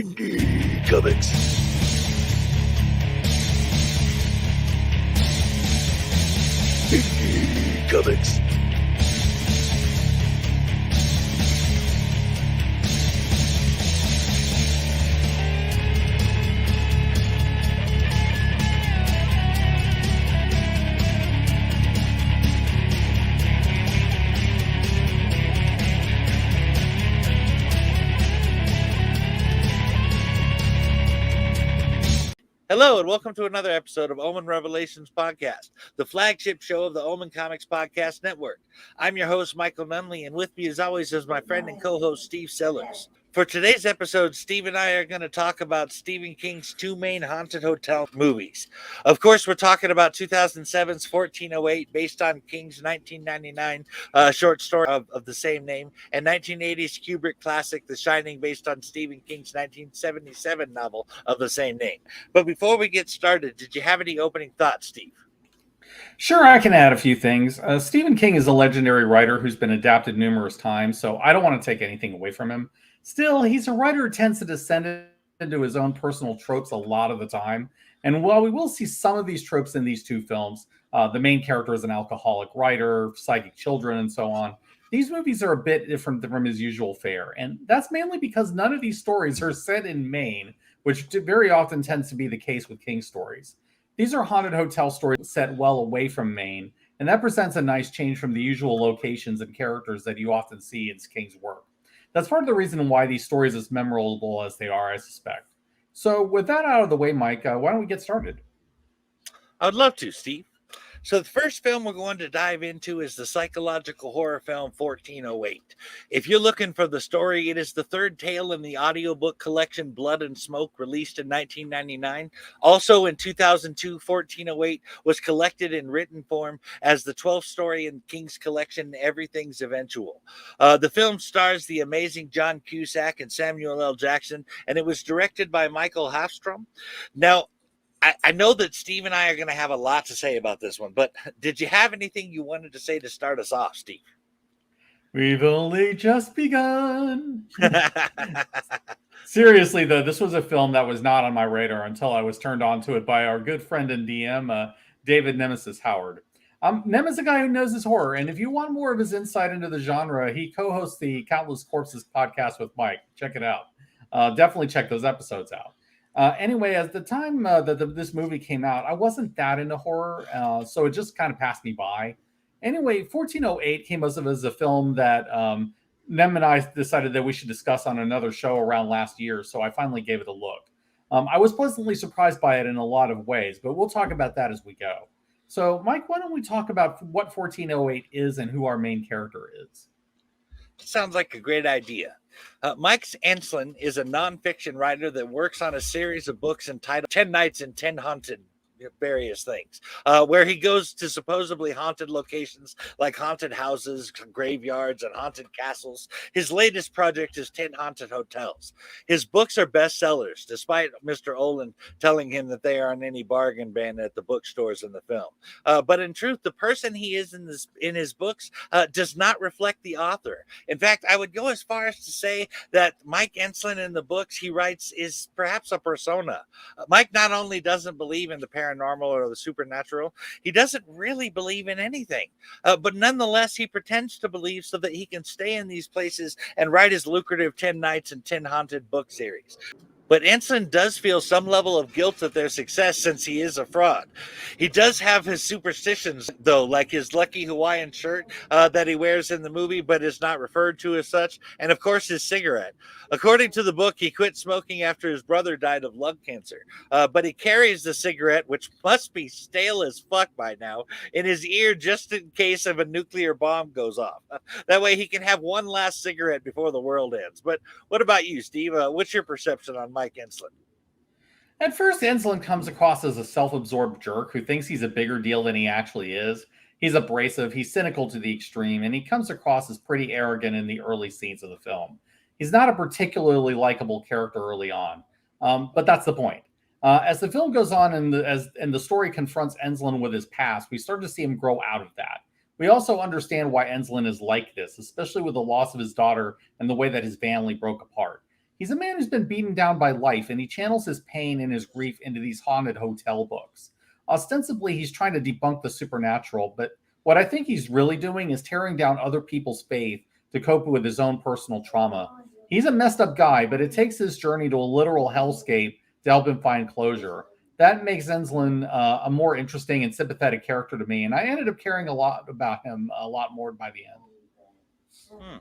Indie Comics. Indie Comics. Hello, and welcome to another episode of Omen Revelations Podcast, the flagship show of the Omen Comics Podcast Network. I'm your host, Michael Nunley, and with me, as always, is my friend and co-host, Steve Sellers. For today's episode, Steve and I are going to talk about Stephen King's two main haunted hotel movies. Of course, we're talking about 2007's 1408, based on King's 1999 short story of the same name, and 1980's Kubrick classic, The Shining, based on Stephen King's 1977 novel of the same name. But before we get started, did you have any opening thoughts, Steve? Sure, I can add a few things. Stephen King is a legendary writer who's been adapted numerous times, so I don't want to take anything away from him. Still, he's a writer who tends to descend into his own personal tropes a lot of the time. And while we will see some of these tropes in these two films, the main character is an alcoholic writer, psychic children, and so on, these movies are a bit different from his usual fare. And that's mainly because none of these stories are set in Maine, which very often tends to be the case with King stories. These are haunted hotel stories set well away from Maine, and that presents a nice change from the usual locations and characters that you often see in King's work. That's part of the reason why these stories are as memorable as they are, I suspect. So with that out of the way, Mike, why don't we get started? I would love to, Steve. So the first film we're going to dive into is the psychological horror film 1408. If you're looking for the story, it is the third tale in the audiobook collection Blood and Smoke, released in 1999. Also in 2002, 1408 was collected in written form as the 12th story in King's collection, Everything's Eventual. The film stars the amazing John Cusack and Samuel L. Jackson, and it was directed by Michael Hafstrom. Now, I know that Steve and I are going to have a lot to say about this one, but did you have anything you wanted to say to start us off, Steve? We've only just begun. Seriously, though, this was a film that was not on my radar until I was turned on to it by our good friend and DM, David Nemesis Howard. Nem is a guy who knows his horror, and if you want more of his insight into the genre, he co-hosts the Countless Corpses podcast with Mike. Check it out. Definitely check those episodes out. Anyway, at the time that this movie came out, I wasn't that into horror, so it just kind of passed me by. Anyway, 1408 came as a film that Nem and I decided that we should discuss on another show around last year, so I finally gave it a look. I was pleasantly surprised by it in a lot of ways, but we'll talk about that as we go. So, Mike, why don't we talk about what 1408 is and who our main character is? Sounds like a great idea. Mike Enslin is a nonfiction writer that works on a series of books entitled 10 Nights and 10 Haunted various things, where he goes to supposedly haunted locations like haunted houses, graveyards, and haunted castles. His latest project is 10 Haunted Hotels. His books are bestsellers, despite Mr. Olin telling him that they aren't any bargain bin at the bookstores in the film. But in truth, the person he is in his books does not reflect the author. In fact, I would go as far as to say that Mike Enslin in the books he writes is perhaps a persona. Mike not only doesn't believe in the paranormal or the supernatural, he doesn't really believe in anything, but nonetheless he pretends to believe so that he can stay in these places and write his lucrative 10 Nights and 10 Haunted book series. But Ensign does feel some level of guilt at their success since he is a fraud. He does have his superstitions, though, like his lucky Hawaiian shirt that he wears in the movie but is not referred to as such, and of course his cigarette. According to the book, he quit smoking after his brother died of lung cancer, but he carries the cigarette, which must be stale as fuck by now, in his ear just in case of a nuclear bomb goes off. That way he can have one last cigarette before the world ends. But what about you, Steve? What's your perception on Mike Enslin? At first, Enslin comes across as a self-absorbed jerk who thinks he's a bigger deal than he actually is. He's abrasive, he's cynical to the extreme, and he comes across as pretty arrogant in the early scenes of the film. He's not a particularly likable character early on, but that's the point. As the film goes on and the story confronts Enslin with his past, we start to see him grow out of that. We also understand why Enslin is like this, especially with the loss of his daughter and the way that his family broke apart. He's a man who's been beaten down by life, and he channels his pain and his grief into these haunted hotel books. Ostensibly, he's trying to debunk the supernatural, but what I think he's really doing is tearing down other people's faith to cope with his own personal trauma. He's a messed up guy, but it takes his journey to a literal hellscape to help him find closure. That makes Enslin a more interesting and sympathetic character to me, and I ended up caring a lot about him a lot more by the end. Hmm.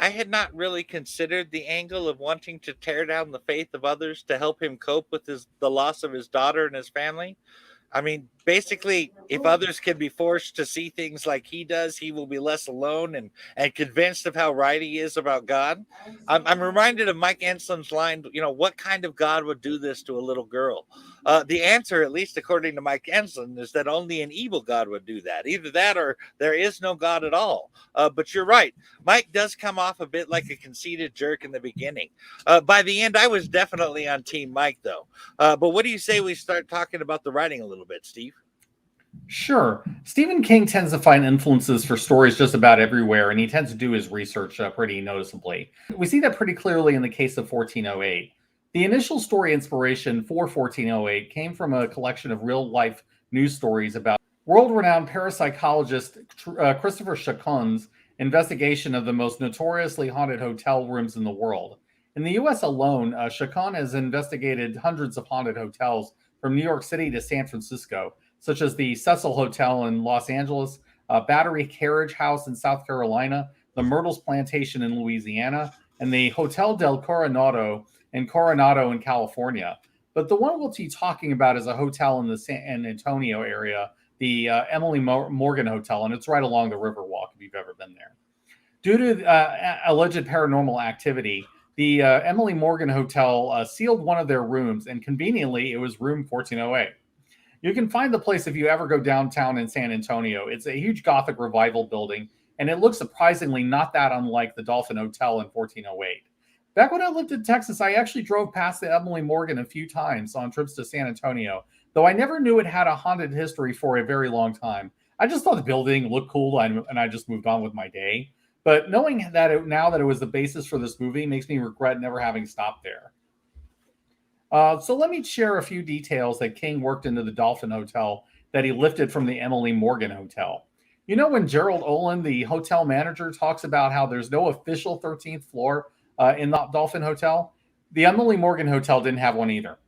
I had not really considered the angle of wanting to tear down the faith of others to help him cope with the loss of his daughter and his family. I mean, basically, if others can be forced to see things like he does, he will be less alone and convinced of how right he is about God. I'm reminded of Mike Enslin's line, what kind of God would do this to a little girl? The answer, at least according to Mike Enslin, is that only an evil God would do that. Either that or there is no God at all. But you're right. Mike does come off a bit like a conceited jerk in the beginning. By the end, I was definitely on Team Mike, though. But what do you say we start talking about the writing a little bit, Steve? Sure. Stephen King tends to find influences for stories just about everywhere, and he tends to do his research pretty noticeably. We see that pretty clearly in the case of 1408. The initial story inspiration for 1408 came from a collection of real-life news stories about world-renowned parapsychologist Christopher Chacon's investigation of the most notoriously haunted hotel rooms in the world. In the U.S. alone, Chacon has investigated hundreds of haunted hotels from New York City to San Francisco, such as the Cecil Hotel in Los Angeles, Battery Carriage House in South Carolina, the Myrtles Plantation in Louisiana, and the Hotel del Coronado in California. But the one we'll be talking about is a hotel in the San Antonio area, the Emily Morgan Hotel, and it's right along the Riverwalk if you've ever been there. Due to alleged paranormal activity, the Emily Morgan Hotel sealed one of their rooms, and conveniently, it was room 1408. You can find the place if you ever go downtown in San Antonio. It's a huge Gothic revival building, and it looks surprisingly not that unlike the Dolphin Hotel in 1408. Back when I lived in Texas, I actually drove past the Emily Morgan a few times on trips to San Antonio, though I never knew it had a haunted history for a very long time. I just thought the building looked cool, and I just moved on with my day. But knowing that now that it was the basis for this movie makes me regret never having stopped there. So let me share a few details that King worked into the Dolphin Hotel that he lifted from the Emily Morgan Hotel. You know, when Gerald Olin, the hotel manager, talks about how there's no official 13th floor in the Dolphin Hotel, the Emily Morgan Hotel didn't have one either.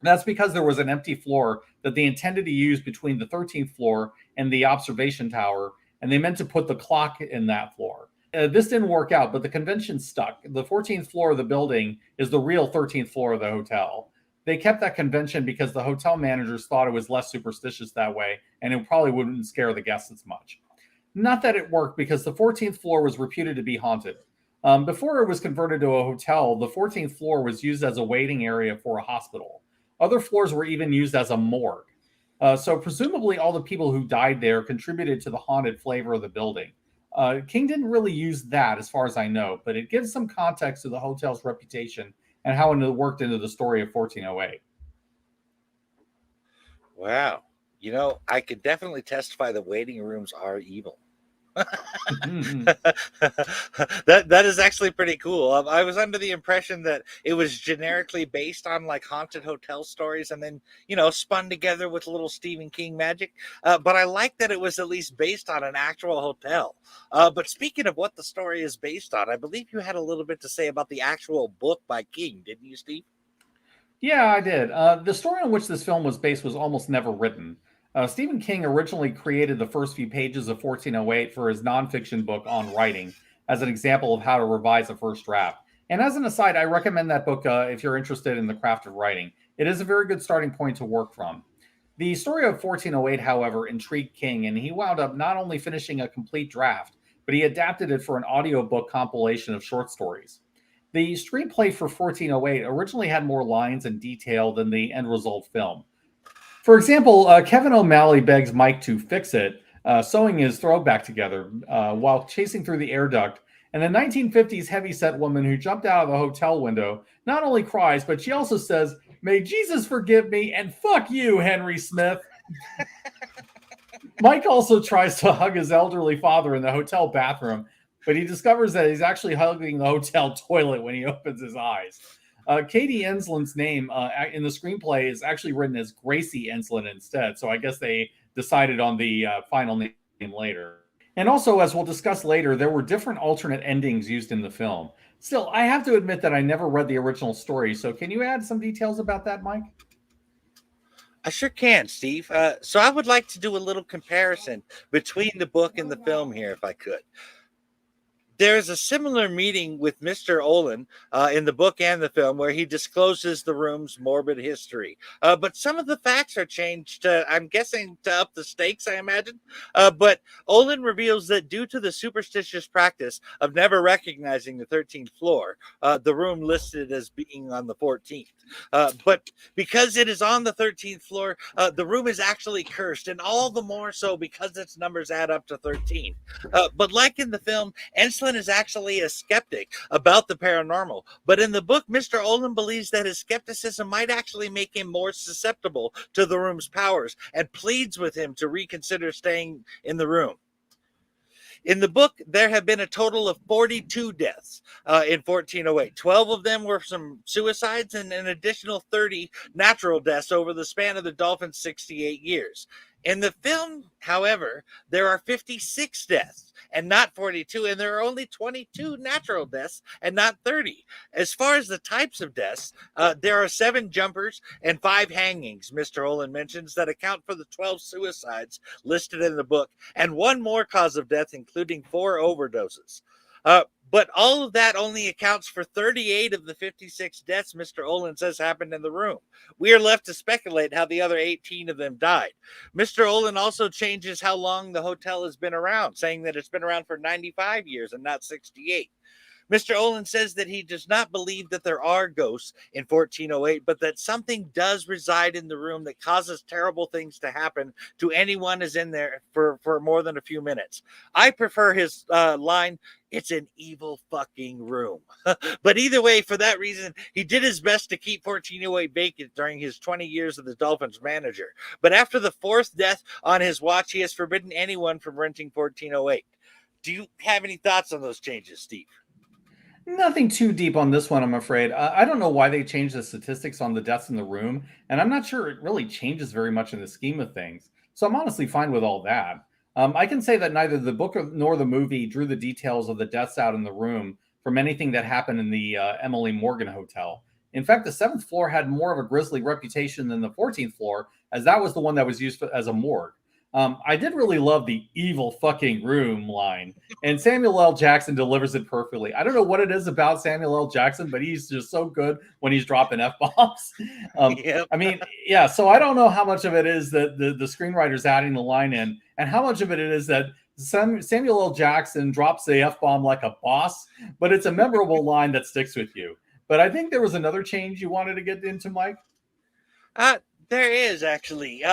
That's because there was an empty floor that they intended to use between the 13th floor and the observation tower, and they meant to put the clock in that floor. This didn't work out, but the convention stuck. The 14th floor of the building is the real 13th floor of the hotel. They kept that convention because the hotel managers thought it was less superstitious that way, and it probably wouldn't scare the guests as much. Not that it worked, because the 14th floor was reputed to be haunted. Before it was converted to a hotel, the 14th floor was used as a waiting area for a hospital. Other floors were even used as a morgue. So presumably all the people who died there contributed to the haunted flavor of the building. King didn't really use that as far as I know, but it gives some context to the hotel's reputation and how it worked into the story of 1408. Wow. I could definitely testify that waiting rooms are evil. that is actually pretty cool. I was under the impression that it was generically based on like haunted hotel stories and then spun together with a little Stephen King magic, but I like that it was at least based on an actual hotel. But speaking of what the story is based on, I believe you had a little bit to say about the actual book by King, didn't you, Steve? Yeah, I did. The story on which this film was based was almost never written. Stephen King originally created the first few pages of 1408 for his nonfiction book on writing as an example of how to revise a first draft. And as an aside, I recommend that book if you're interested in the craft of writing. It is a very good starting point to work from. The story of 1408, however, intrigued King, and he wound up not only finishing a complete draft, but he adapted it for an audiobook compilation of short stories. The screenplay for 1408 originally had more lines and detail than the end result film. For example, Kevin O'Malley begs Mike to fix it, sewing his throw back together while chasing through the air duct. And the 1950s heavyset woman who jumped out of the hotel window not only cries, but she also says, "May Jesus forgive me and fuck you, Henry Smith." Mike also tries to hug his elderly father in the hotel bathroom, but he discovers that he's actually hugging the hotel toilet when he opens his eyes. Katie Enslin's name in the screenplay is actually written as Gracie Enslin instead, so I guess they decided on the final name later. And also, as we'll discuss later, there were different alternate endings used in the film. Still, I have to admit that I never read the original story, so can you add some details about that, Mike? I sure can, Steve. So I would like to do a little comparison between the book and the film here, if I could. There's a similar meeting with Mr. Olin in the book and the film where he discloses the room's morbid history. But some of the facts are changed, I'm guessing, to up the stakes, I imagine. But Olin reveals that due to the superstitious practice of never recognizing the 13th floor, the room listed as being on the 14th. But because it is on the 13th floor, the room is actually cursed, and all the more so because its numbers add up to 13. But like in the film, Enslin is actually a skeptic about the paranormal. But in the book, Mr. Olin believes that his skepticism might actually make him more susceptible to the room's powers and pleads with him to reconsider staying in the room. In the book, there have been a total of 42 deaths in 1408. 12 of them were some suicides and an additional 30 natural deaths over the span of the Dolphin's 68 years. In the film, however, there are 56 deaths and not 42, and there are only 22 natural deaths and not 30. As far as the types of deaths, there are 7 jumpers and 5 hangings, Mr. Olin mentions, that account for the 12 suicides listed in the book, and 1 more cause of death, including 4 overdoses. But all of that only accounts for 38 of the 56 deaths Mr. Olin says happened in the room. We are left to speculate how the other 18 of them died. Mr. Olin also changes how long the hotel has been around, saying that it's been around for 95 years and not 68. Mr. Olin says that he does not believe that there are ghosts in 1408, but that something does reside in the room that causes terrible things to happen to anyone who's in there for more than a few minutes. I prefer his line, "It's an evil fucking room." But either way, for that reason, he did his best to keep 1408 vacant during his 20 years as the Dolphins manager. But after the 4th death on his watch, he has forbidden anyone from renting 1408. Do you have any thoughts on those changes, Steve? Nothing too deep on this one, I'm afraid. I don't know why they changed the statistics on the deaths in the room, and I'm not sure it really changes very much in the scheme of things. So I'm honestly fine with all that. I can say that neither the book nor the movie drew the details of the deaths out in the room from anything that happened in the Emily Morgan Hotel. In fact, the 7th floor had more of a grisly reputation than the 14th floor, as that was the one that was used as a morgue. I did really love the evil fucking room line, and Samuel L. Jackson delivers it perfectly. I don't know what it is about Samuel L. Jackson, but he's just so good when he's dropping F-bombs. Yep. I mean, yeah, so I don't know how much of it is that the screenwriter's adding the line in, and how much of it is that Samuel L. Jackson drops the F-bomb like a boss, but it's a memorable line that sticks with you. But I think there was another change you wanted to get into, Mike? There is actually.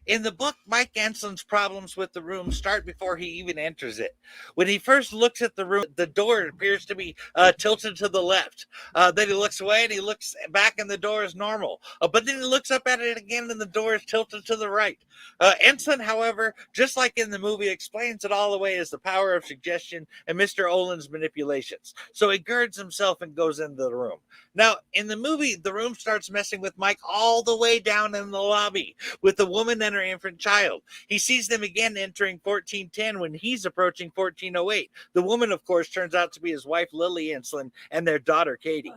In the book, Mike Enslin's problems with the room start before he even enters it. When he first looks at the room, the door appears to be tilted to the left. Then he looks away and he looks back and the door is normal. But then he looks up at it again and the door is tilted to the right. Enslin, however, just like in the movie, explains it all away as the power of suggestion and Mr. Olin's manipulations. So he girds himself and goes into the room. Now, in the movie, the room starts messing with Mike all the way down in the lobby with the woman and her infant child. He sees them again entering 1410 when he's approaching 1408. The woman, of course, turns out to be his wife, Lily Enslin, and their daughter, Katie.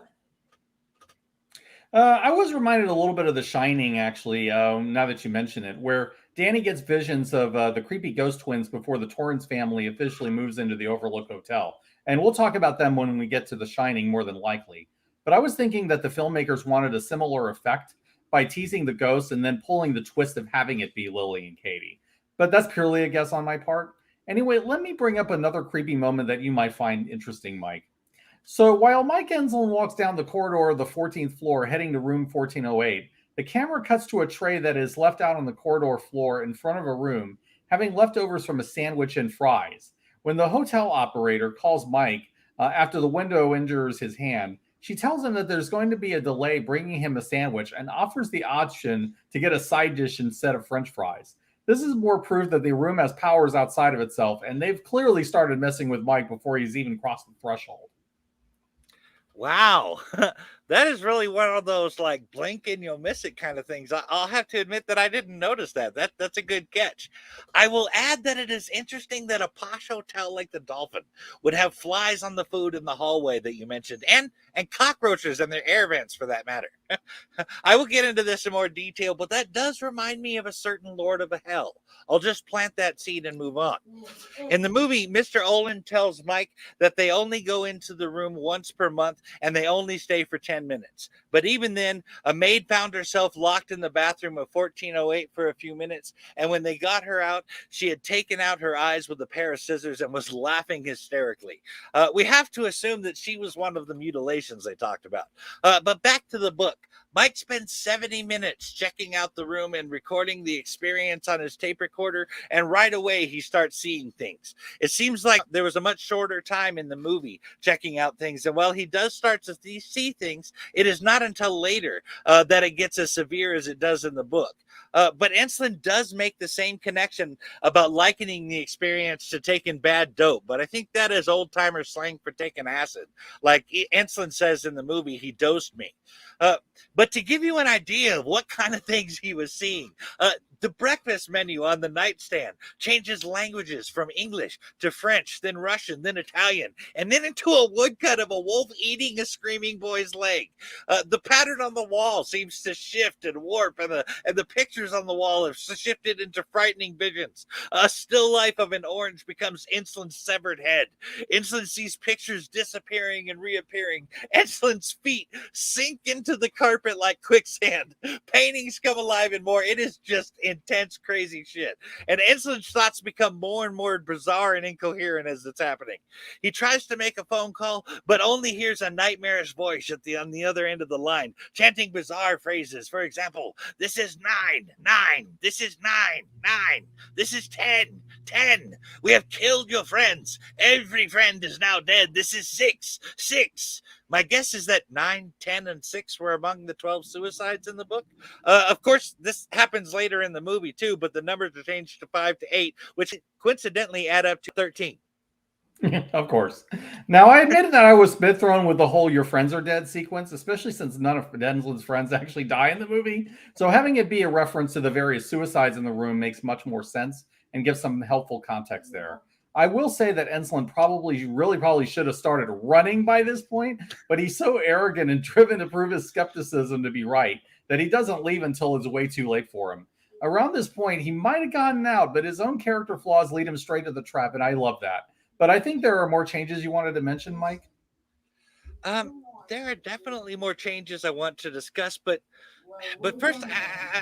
I was reminded a little bit of The Shining, actually, now that you mention it, where Danny gets visions of the creepy ghost twins before the Torrance family officially moves into the Overlook Hotel. And we'll talk about them when we get to The Shining, more than likely. But I was thinking that the filmmakers wanted a similar effect by teasing the ghosts and then pulling the twist of having it be Lily and Katie. But that's purely a guess on my part. Anyway, let me bring up another creepy moment that you might find interesting, Mike. So while Mike Enslin walks down the corridor of the 14th floor heading to room 1408, the camera cuts to a tray that is left out on the corridor floor in front of a room, having leftovers from a sandwich and fries. When the hotel operator calls Mike after the window injures his hand, she tells him that there's going to be a delay bringing him a sandwich and offers the option to get a side dish instead of French fries. This is more proof that the room has powers outside of itself, and they've clearly started messing with Mike before he's even crossed the threshold. Wow. That is really one of those like blink and you'll miss it kind of things. I'll have to admit that I didn't notice that. That's a good catch. I will add that it is interesting that a posh hotel like the Dolphin would have flies on the food in the hallway that you mentioned, and cockroaches in their air vents for that matter. I will get into this in more detail, but that does remind me of a certain Lord of a Hell. I'll just plant that seed and move on. In the movie, Mr. Olin tells Mike that they only go into the room once per month and they only stay for 10 minutes. But even then, a maid found herself locked in the bathroom of 1408 for a few minutes. And when they got her out, she had taken out her eyes with a pair of scissors and was laughing hysterically. We have to assume that she was one of the mutilations they talked about. But back to the book. Mike spends 70 minutes checking out the room and recording the experience on his tape recorder, and right away he starts seeing things. It seems like there was a much shorter time in the movie checking out things, and while he does start to see things, it is not until later that it gets as severe as it does in the book. But Enslin does make the same connection about likening the experience to taking bad dope, but I think that is old-timer slang for taking acid. Like Enslin says in the movie, he dosed me. But to give you an idea of what kind of things he was seeing, the breakfast menu on the nightstand changes languages from English to French, then Russian, then Italian, and then into a woodcut of a wolf eating a screaming boy's leg. The pattern on the wall seems to shift and warp, and the pictures on the wall have shifted into frightening visions. A still life of an orange becomes Enslin's severed head. Enslin sees pictures disappearing and reappearing. Enslin's feet sink into the carpet like quicksand. Paintings come alive and more. It is just intense, crazy shit. And Enslin's thoughts become more and more bizarre and incoherent as it's happening. He tries to make a phone call, but only hears a nightmarish voice on the other end of the line, chanting bizarre phrases. For example, this is 9. This is 9. This is 10. We have killed your friends. Every friend is now dead. This is 6. My guess is that 9, 10, and 6 were among the 12 suicides in the book. Of course, this happens later in the movie too, but the numbers are changed to 5 to 8, which coincidentally add up to 13. Of course. Now, I admitted that I was spit thrown with the whole "your friends are dead" sequence, especially since none of Enslin's friends actually die in the movie. So having it be a reference to the various suicides in the room makes much more sense and gives some helpful context there. I will say that Enslin probably should have started running by this point, but he's so arrogant and driven to prove his skepticism to be right that he doesn't leave until it's way too late for him. Around this point, he might have gotten out, but his own character flaws lead him straight to the trap, and I love that. But I think there are more changes you wanted to mention, Mike. There are definitely more changes I want to discuss, but first,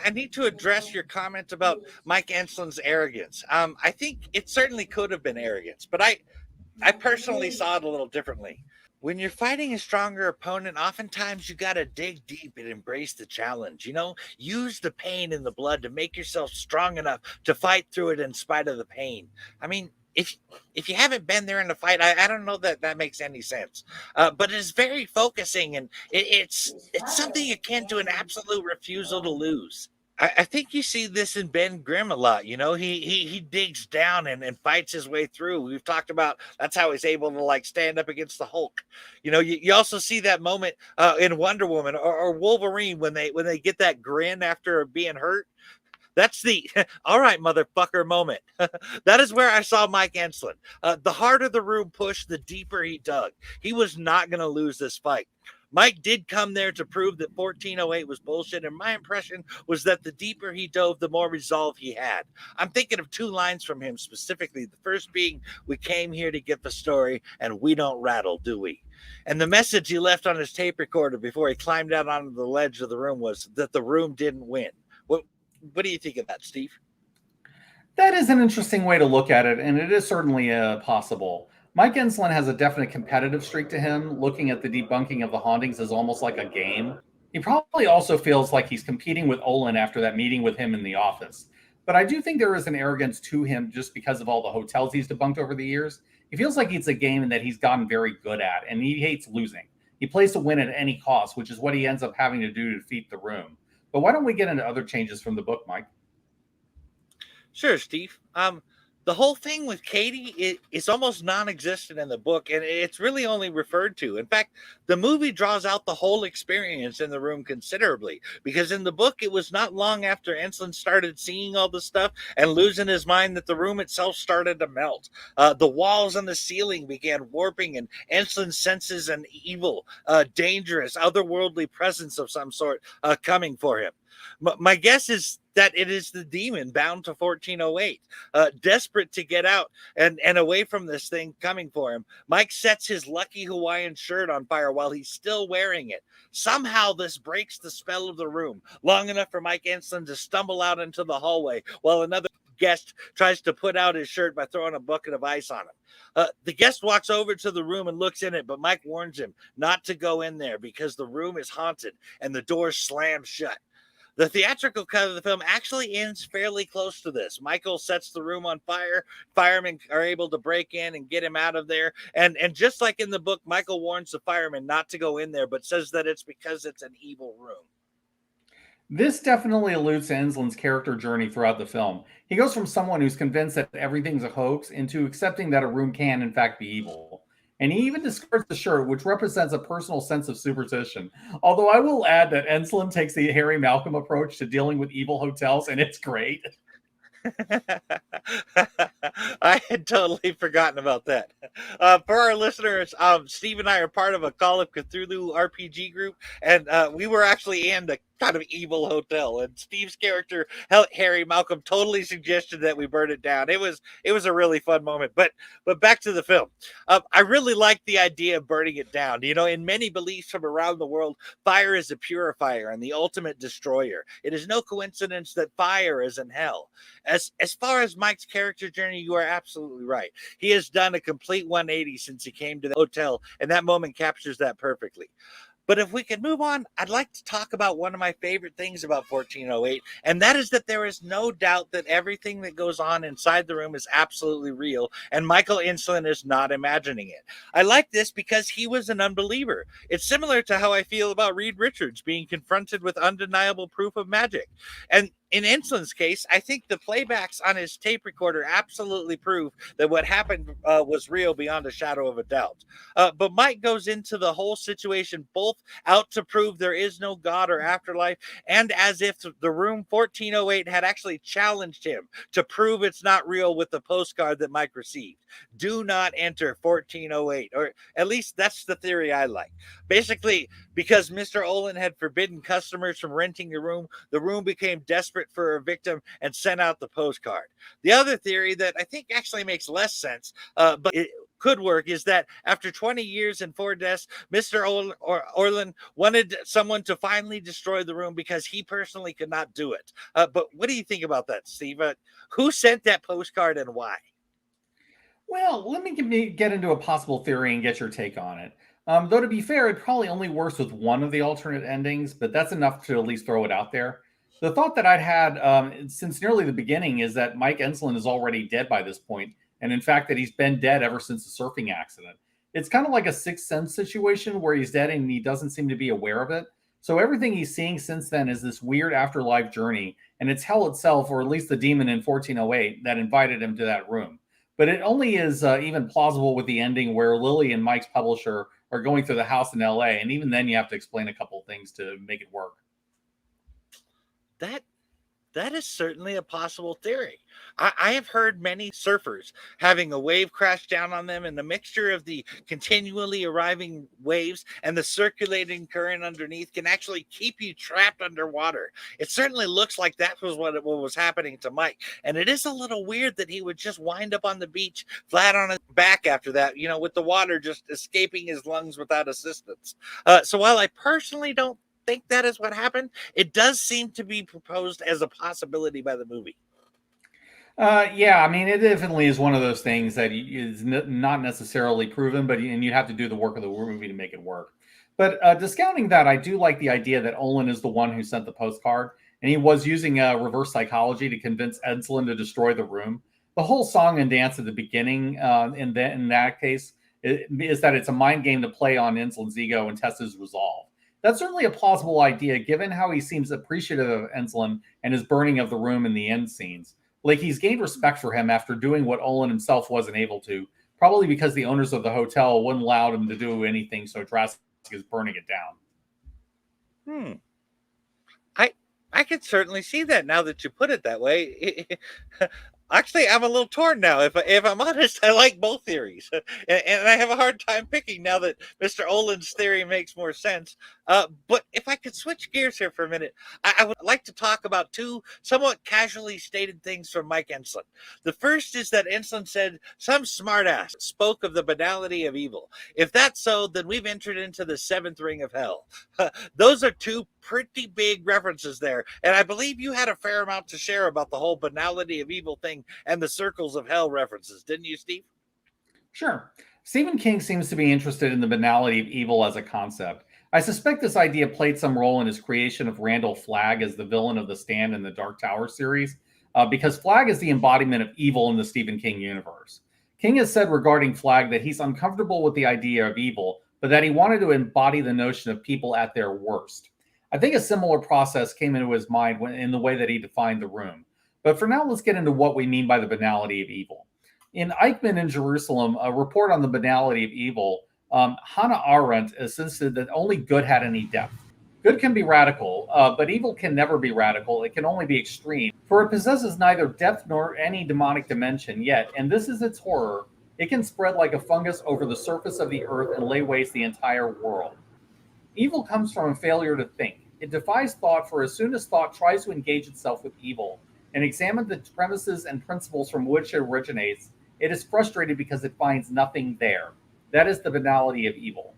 I need to address your comment about Mike Enslin's arrogance. I think it certainly could have been arrogance, but I personally saw it a little differently. When you're fighting a stronger opponent, oftentimes you got to dig deep and embrace the challenge. Use the pain and the blood to make yourself strong enough to fight through it in spite of the pain. I mean, if you haven't been there in a fight, I don't know that makes any sense. But it's very focusing, and it's something akin to an absolute refusal to lose. I think you see this in Ben Grimm a lot. He digs down and fights his way through. We've talked about that's how he's able to like stand up against the Hulk. You also see that moment in Wonder Woman or Wolverine when they get that grin after being hurt. That's the all right, motherfucker moment. That is where I saw Mike Enslin. The harder the room pushed, the deeper he dug. He was not going to lose this fight. Mike did come there to prove that 1408 was bullshit, and my impression was that the deeper he dove, the more resolve he had. I'm thinking of 2 lines from him specifically. The first being, "We came here to get the story, and we don't rattle, do we?" And the message he left on his tape recorder before he climbed out onto the ledge of the room was that the room didn't win. What do you think of that, Steve? That is an interesting way to look at it, and it is certainly possible. Mike Enslin has a definite competitive streak to him, looking at the debunking of the hauntings as almost like a game. He probably also feels like he's competing with Olin after that meeting with him in the office. But I do think there is an arrogance to him just because of all the hotels he's debunked over the years. He feels like it's a game and that he's gotten very good at, and he hates losing. He plays to win at any cost, which is what he ends up having to do to defeat the room. But why don't we get into other changes from the book, Mike? Sure, Steve. The whole thing with Katie is almost non-existent in the book, and it's really only referred to. In fact, the movie draws out the whole experience in the room considerably, because in the book, it was not long after Ensign started seeing all the stuff and losing his mind that the room itself started to melt. The walls and the ceiling began warping, and Ensign senses an evil, dangerous, otherworldly presence of some sort coming for him. My guess is that it is the demon bound to 1408, desperate to get out and away from this thing coming for him. Mike sets his lucky Hawaiian shirt on fire while he's still wearing it. Somehow, this breaks the spell of the room long enough for Mike Enslin to stumble out into the hallway while another guest tries to put out his shirt by throwing a bucket of ice on him. The guest walks over to the room and looks in it, but Mike warns him not to go in there because the room is haunted and the door slams shut. The theatrical cut of the film actually ends fairly close to this. Michael sets the room on fire. Firemen are able to break in and get him out of there. And just like in the book, Michael warns the firemen not to go in there, but says that it's because it's an evil room. This definitely alludes to Enslin's character journey throughout the film. He goes from someone who's convinced that everything's a hoax into accepting that a room can, in fact, be evil. And he even discards the shirt, which represents a personal sense of superstition. Although I will add that Enslin takes the Harry Malcolm approach to dealing with evil hotels, and it's great. I had totally forgotten about that. For our listeners, Steve and I are part of a Call of Cthulhu RPG group, and we were actually in the kind of evil hotel. And Steve's character, Harry Malcolm, totally suggested that we burn it down. It was a really fun moment. But back to the film. I really like the idea of burning it down. You know, in many beliefs from around the world, fire is a purifier and the ultimate destroyer. It is no coincidence that fire is in hell. As far as Mike's character journey, you are absolutely right. He has done a complete 180 since he came to the hotel, and that moment captures that perfectly. But if we could move on, I'd like to talk about one of my favorite things about 1408, and that is that there is no doubt that everything that goes on inside the room is absolutely real, and Michael Enslin is not imagining it. I like this because he was an unbeliever. It's similar to how I feel about Reed Richards being confronted with undeniable proof of magic. And in Enslin's case, I think the playbacks on his tape recorder absolutely prove that what happened was real beyond a shadow of a doubt. But Mike goes into the whole situation both out to prove there is no God or afterlife, and as if the room 1408 had actually challenged him to prove it's not real with the postcard that Mike received. Do not enter 1408, or at least that's the theory I like. Basically, because Mr. Olin had forbidden customers from renting the room became desperate for a victim and sent out the postcard. The other theory that I think actually makes less sense, but it could work, is that after 20 years and 4 deaths, Mr. Orlin wanted someone to finally destroy the room because he personally could not do it. But what do you think about that, Steve? Who sent that postcard and why? Well, let me get into a possible theory and get your take on it. Though to be fair, it probably only works with one of the alternate endings, but that's enough to at least throw it out there. The thought that I'd had since nearly the beginning is that Mike Enslin is already dead by this point, and in fact that he's been dead ever since the surfing accident. It's kind of like a Sixth Sense situation where he's dead and he doesn't seem to be aware of it. So everything he's seeing since then is this weird afterlife journey, and it's hell itself, or at least the demon in 1408, that invited him to that room. But it only is even plausible with the ending where Lily and Mike's publisher are going through the house in LA, and even then you have to explain a couple of things to make it work. That is certainly a possible theory. I have heard many surfers having a wave crash down on them, and the mixture of the continually arriving waves and the circulating current underneath can actually keep you trapped underwater. It certainly looks like that was what was happening to Mike. And it is a little weird that he would just wind up on the beach flat on his back after that, you know, with the water just escaping his lungs without assistance. So while I personally don't think that is what happened, it does seem to be proposed as a possibility by the movie. Yeah, I mean, it definitely is one of those things that is not necessarily proven, but and you have to do the work of the movie to make it work. But discounting that, I do like the idea that Olin is the one who sent the postcard, and he was using reverse psychology to convince Enslin to destroy the room. The whole song and dance at the beginning, in that case, is that it's a mind game to play on Enslin's ego and test his resolve. That's certainly a plausible idea, given how he seems appreciative of Enslin and his burning of the room in the end scenes. Like he's gained respect for him after doing what Olin himself wasn't able to, probably because the owners of the hotel wouldn't allow him to do anything so drastic as burning it down. Hmm. I could certainly see that now that you put it that way. Actually, I'm a little torn now. If I'm honest, I like both theories, and I have a hard time picking now that Mr. Olin's theory makes more sense. But if I could switch gears here for a minute, I would like to talk about two somewhat casually stated things from Mike Enslin. The first is that Enslin said some smartass spoke of the banality of evil. If that's so, then we've entered into the seventh ring of hell. Those are two pretty big references there. And I believe you had a fair amount to share about the whole banality of evil thing and the circles of hell references, didn't you, Steve? Sure. Stephen King seems to be interested in the banality of evil as a concept. I suspect this idea played some role in his creation of Randall Flagg as the villain of the Stand in the Dark Tower series, because Flagg is the embodiment of evil in the Stephen King universe. King has said regarding Flagg that he's uncomfortable with the idea of evil, but that he wanted to embody the notion of people at their worst. I think a similar process came into his mind in the way that he defined the room. But for now, let's get into what we mean by the banality of evil. In Eichmann in Jerusalem, a report on the banality of evil, Hannah Arendt insisted that only good had any depth. Good can be radical, but evil can never be radical. It can only be extreme, for it possesses neither depth nor any demonic dimension yet, and this is its horror. It can spread like a fungus over the surface of the earth and lay waste the entire world. Evil comes from a failure to think. It defies thought, for as soon as thought tries to engage itself with evil and examine the premises and principles from which it originates, it is frustrated because it finds nothing there. That is the banality of evil.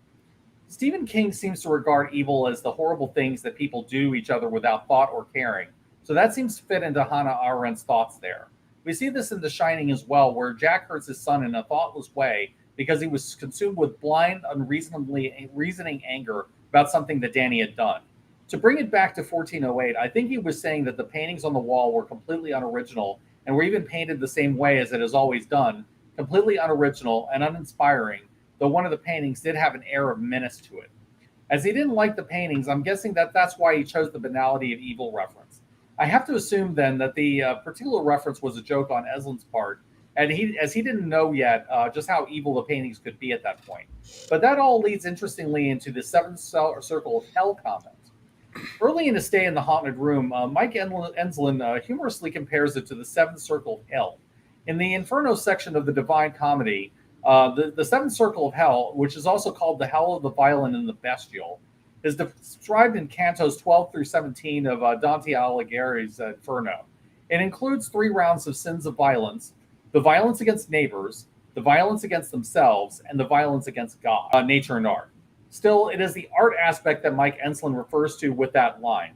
Stephen King seems to regard evil as the horrible things that people do each other without thought or caring, so that seems to fit into Hannah Arendt's thoughts there. We see this in The Shining as well, where Jack hurts his son in a thoughtless way because he was consumed with blind, reasoning anger about something that Danny had done. To bring it back to 1408, I think he was saying that the paintings on the wall were completely unoriginal and were even painted the same way as it is always done, completely unoriginal and uninspiring, though one of the paintings did have an air of menace to it. As he didn't like the paintings, I'm guessing that that's why he chose the banality of evil reference. I have to assume then that the particular reference was a joke on Eslin's part, and he didn't know yet just how evil the paintings could be at that point. But that all leads interestingly into the seventh circle of hell comment. Early in his stay in the haunted room, Mike Enslin humorously compares it to the seventh circle of hell. In the Inferno section of the Divine Comedy, the seventh circle of hell, which is also called the hell of the violent and the bestial, is described in cantos 12 through 17 of Dante Alighieri's Inferno. It includes 3 rounds of sins of violence: the violence against neighbors, the violence against themselves, and the violence against God, nature, and art. Still, it is the art aspect that Mike Enslin refers to with that line.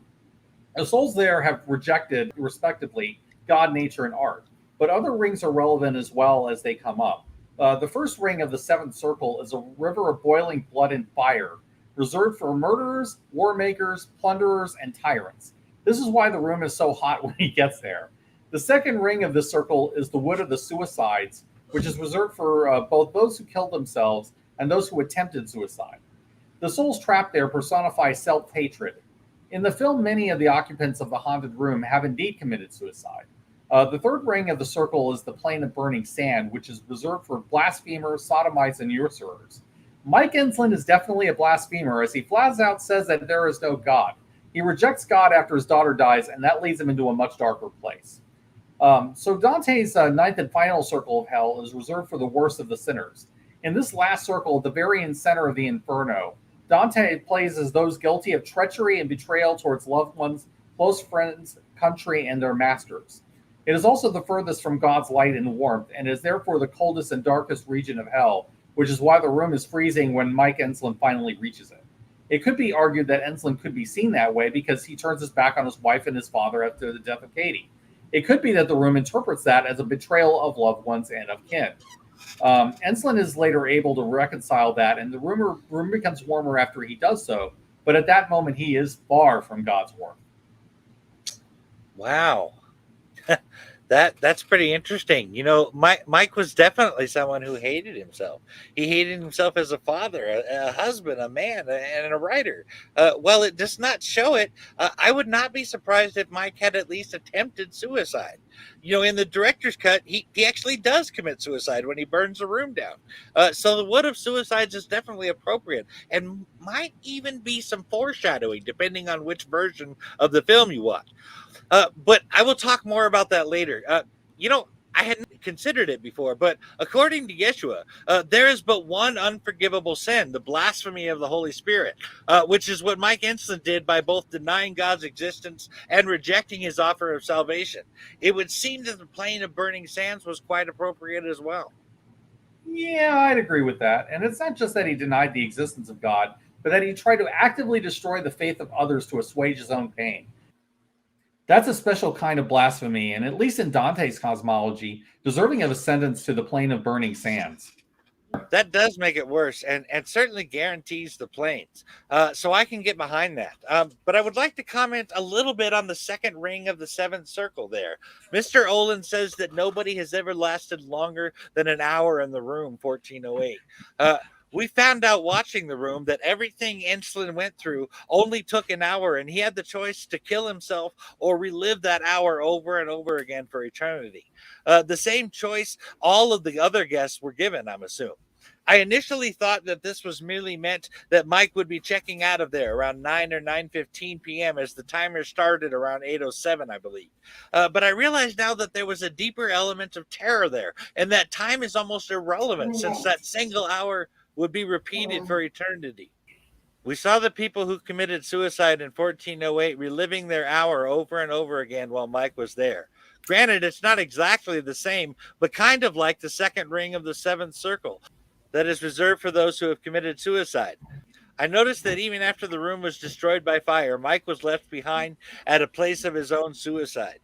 The souls there have rejected, respectively, God, nature, and art, but other rings are relevant as well as they come up. The first ring of the seventh circle is a river of boiling blood and fire, reserved for murderers, war makers, plunderers, and tyrants. This is why the room is so hot when he gets there. The second ring of the circle is the wood of the suicides, which is reserved for both those who killed themselves and those who attempted suicide. The souls trapped there personify self-hatred. In the film, many of the occupants of the haunted room have indeed committed suicide. The third ring of the circle is the plain of burning sand, which is reserved for blasphemers, sodomites, and usurers. Mike Enslin is definitely a blasphemer, as he flat out says that there is no God. He rejects God after his daughter dies, and that leads him into a much darker place. So Dante's ninth and final circle of hell is reserved for the worst of the sinners. In this last circle, at the very center of the Inferno, Dante plays as those guilty of treachery and betrayal towards loved ones, close friends, country, and their masters. It is also the furthest from God's light and warmth, and is therefore the coldest and darkest region of hell, which is why the room is freezing when Mike Enslin finally reaches it. It could be argued that Enslin could be seen that way because he turns his back on his wife and his father after the death of Katie. It could be that the room interprets that as a betrayal of loved ones and of kin. Enslin is later able to reconcile that, and the room becomes warmer after he does so, but at that moment he is far from God's warmth. Wow. That's pretty interesting. You know, Mike was definitely someone who hated himself. He hated himself as a father, a husband, a man, and a writer. While it does not show it, I would not be surprised if Mike had at least attempted suicide. In the director's cut, he actually does commit suicide when he burns the room down. So the wood of suicides is definitely appropriate and might even be some foreshadowing, depending on which version of the film you watch. But I will talk more about that later. I hadn't considered it before, but according to Yeshua, there is but one unforgivable sin, the blasphemy of the Holy Spirit, which is what Mike Enslin did by both denying God's existence and rejecting his offer of salvation. It would seem that the plain of burning sands was quite appropriate as well. Yeah, I'd agree with that. And it's not just that he denied the existence of God, but that he tried to actively destroy the faith of others to assuage his own pain. That's a special kind of blasphemy, and at least in Dante's cosmology, deserving of a sentence to the plane of burning sands. That does make it worse, and certainly guarantees the planes. So I can get behind that. But I would like to comment a little bit on the second ring of the seventh circle there. Mr. Olin says that nobody has ever lasted longer than an hour in the room, 1408. We found out watching the room that everything Enslin went through only took an hour, and he had the choice to kill himself or relive that hour over and over again for eternity. The same choice all of the other guests were given, I'm assuming. I initially thought that this was merely meant that Mike would be checking out of there around 9 or 9:15 p.m. as the timer started around 8:07, I believe. But I realize now that there was a deeper element of terror there, and that time is almost irrelevant since that single hour would be repeated for eternity. We saw the people who committed suicide in 1408 reliving their hour over and over again while Mike was there. Granted, it's not exactly the same, but kind of like the second ring of the seventh circle that is reserved for those who have committed suicide. I noticed that even after the room was destroyed by fire, Mike was left behind at a place of his own suicide,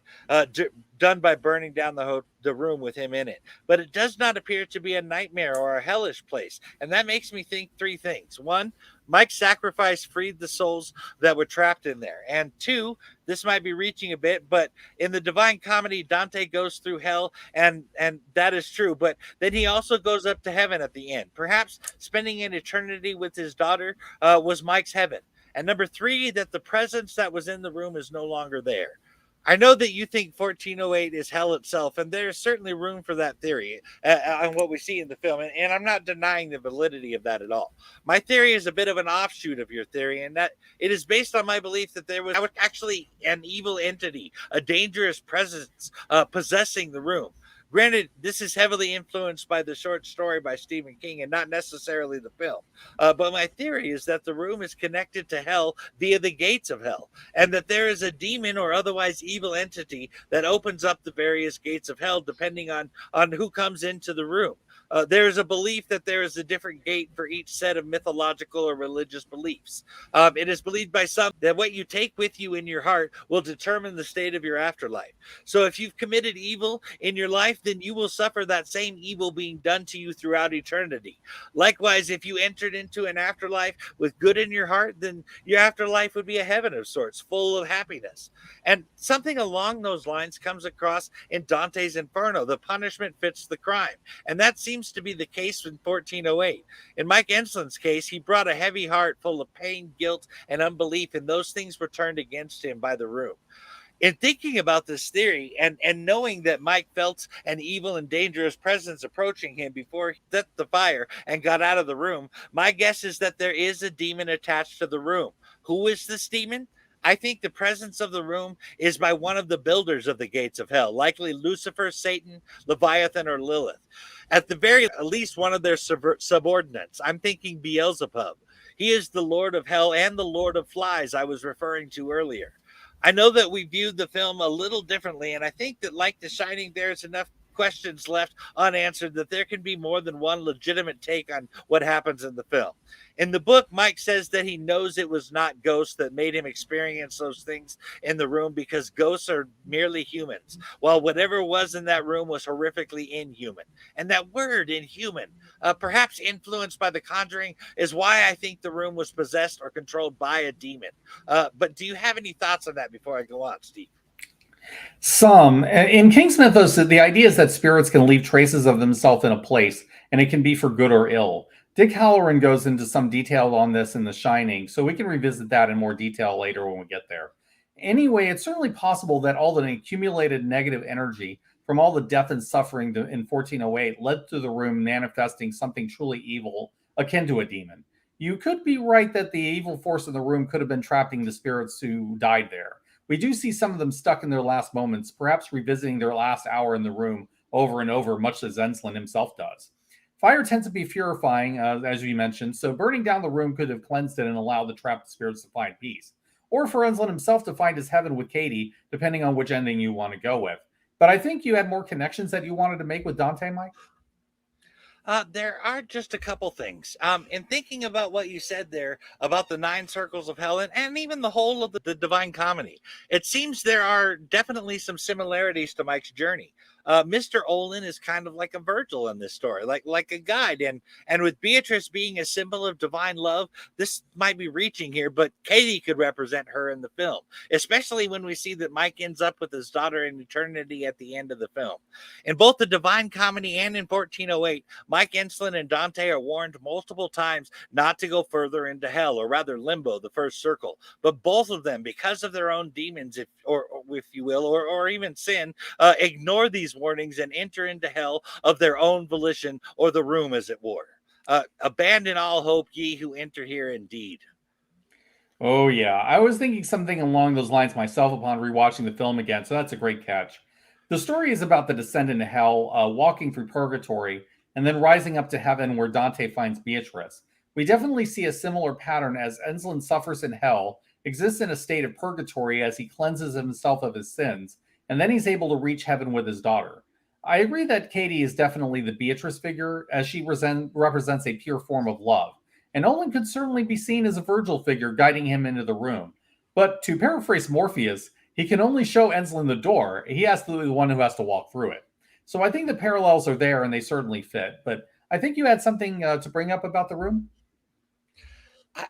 done by burning down the room with him in it. But it does not appear to be a nightmare or a hellish place. And that makes me think three things. One, Mike's sacrifice freed the souls that were trapped in there. And two, this might be reaching a bit, but in the Divine Comedy, Dante goes through hell, and that is true. But then he also goes up to heaven at the end. Perhaps spending an eternity with his daughter was Mike's heaven. And number three, that the presence that was in the room is no longer there. I know that you think 1408 is hell itself, and there's certainly room for that theory on what we see in the film, and I'm not denying the validity of that at all. My theory is a bit of an offshoot of your theory, and that it is based on my belief that there was actually an evil entity, a dangerous presence possessing the room. Granted, this is heavily influenced by the short story by Stephen King and not necessarily the film. But my theory is that the room is connected to hell via the gates of hell, and that there is a demon or otherwise evil entity that opens up the various gates of hell depending on who comes into the room. There is a belief that there is a different gate for each set of mythological or religious beliefs. It is believed by some that what you take with you in your heart will determine the state of your afterlife. So if you've committed evil in your life, then you will suffer that same evil being done to you throughout eternity. Likewise, if you entered into an afterlife with good in your heart, then your afterlife would be a heaven of sorts, full of happiness. And something along those lines comes across in Dante's Inferno. The punishment fits the crime. And that seems to be the case in 1408. In Mike Enslin's case, he brought a heavy heart full of pain, guilt, and unbelief, and those things were turned against him by the room. In thinking about this theory and knowing that Mike felt an evil and dangerous presence approaching him before he set the fire and got out of the room, my guess is that there is a demon attached to the room. Who is this demon? I think the presence of the room is by one of the builders of the gates of hell, likely Lucifer, Satan, Leviathan, or Lilith. At the very least, one of their subordinates. I'm thinking Beelzebub. He is the Lord of Hell and the Lord of Flies I was referring to earlier. I know that we viewed the film a little differently, and I think that, like The Shining, there's enough questions left unanswered that there can be more than one legitimate take on what happens in the film. In the book, Mike says that he knows it was not ghosts that made him experience those things in the room because ghosts are merely humans, while whatever was in that room was horrifically inhuman. And that word, inhuman, perhaps influenced by The Conjuring, is why I think the room was possessed or controlled by a demon. But do you have any thoughts on that before I go on, Steve? Some. In King's mythos, the idea is that spirits can leave traces of themselves in a place, and it can be for good or ill. Dick Halloran goes into some detail on this in The Shining, so we can revisit that in more detail later when we get there. Anyway, it's certainly possible that all the accumulated negative energy from all the death and suffering in 1408 led to the room manifesting something truly evil, akin to a demon. You could be right that the evil force in the room could have been trapping the spirits who died there. We do see some of them stuck in their last moments, perhaps revisiting their last hour in the room over and over, much as Ensslin himself does. Fire tends to be purifying, as you mentioned, so burning down the room could have cleansed it and allowed the trapped spirits to find peace. Or for Ensslin himself to find his heaven with Katie, depending on which ending you want to go with. But I think you had more connections that you wanted to make with Dante, Mike? There are just a couple things. In thinking about what you said there about the nine circles of hell and even the whole of the Divine Comedy, it seems there are definitely some similarities to Mike's journey. Mr. Olin is kind of like a Virgil in this story, like a guide, and with Beatrice being a symbol of divine love, this might be reaching here, but Katie could represent her in the film, especially when we see that Mike ends up with his daughter in eternity at the end of the film. In both the Divine Comedy and in 1408, Mike Ensslin and Dante are warned multiple times not to go further into hell, or rather limbo, the first circle. But both of them, because of their own demons, if you will, or even sin, ignore these warnings and enter into hell of their own volition, or the room, as it were. Abandon all hope, ye who enter here indeed. Oh, yeah. I was thinking something along those lines myself upon rewatching the film again, so that's a great catch. The story is about the descent into hell, walking through purgatory, and then rising up to heaven where Dante finds Beatrice. We definitely see a similar pattern as Ensslin suffers in hell, exists in a state of purgatory as he cleanses himself of his sins, and then he's able to reach heaven with his daughter. I agree that Katie is definitely the Beatrice figure, as she represents a pure form of love. And Olin could certainly be seen as a Virgil figure guiding him into the room. But to paraphrase Morpheus, he can only show Ensslin the door. He has to be the one who has to walk through it. So I think the parallels are there and they certainly fit. But I think you had something to bring up about the room.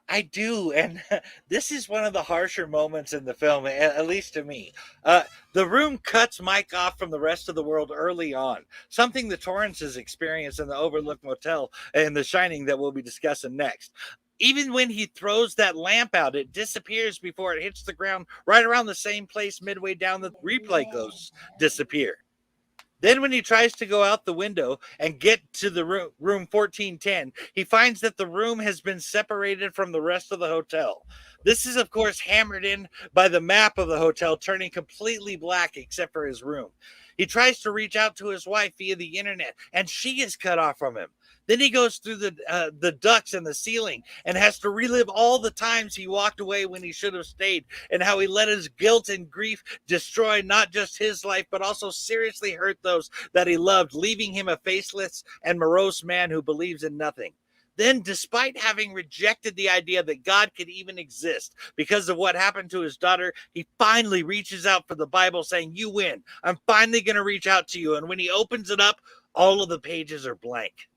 I do, and this is one of the harsher moments in the film, at least to me. The room cuts Mike off from the rest of the world early on, something the Torrances experience in the Overlook Motel in The Shining that we'll be discussing next. Even when he throws that lamp out, it disappears before it hits the ground, right around the same place midway down the replay ghosts disappear. Then when he tries to go out the window and get to the room 1410, he finds that the room has been separated from the rest of the hotel. This is, of course, hammered in by the map of the hotel turning completely black except for his room. He tries to reach out to his wife via the internet, and she is cut off from him. Then he goes through the ducts in the ceiling and has to relive all the times he walked away when he should have stayed, and how he let his guilt and grief destroy not just his life, but also seriously hurt those that he loved, leaving him a faceless and morose man who believes in nothing. Then, despite having rejected the idea that God could even exist because of what happened to his daughter, he finally reaches out for the Bible saying, "You win. I'm finally going to reach out to you." And when he opens it up, all of the pages are blank.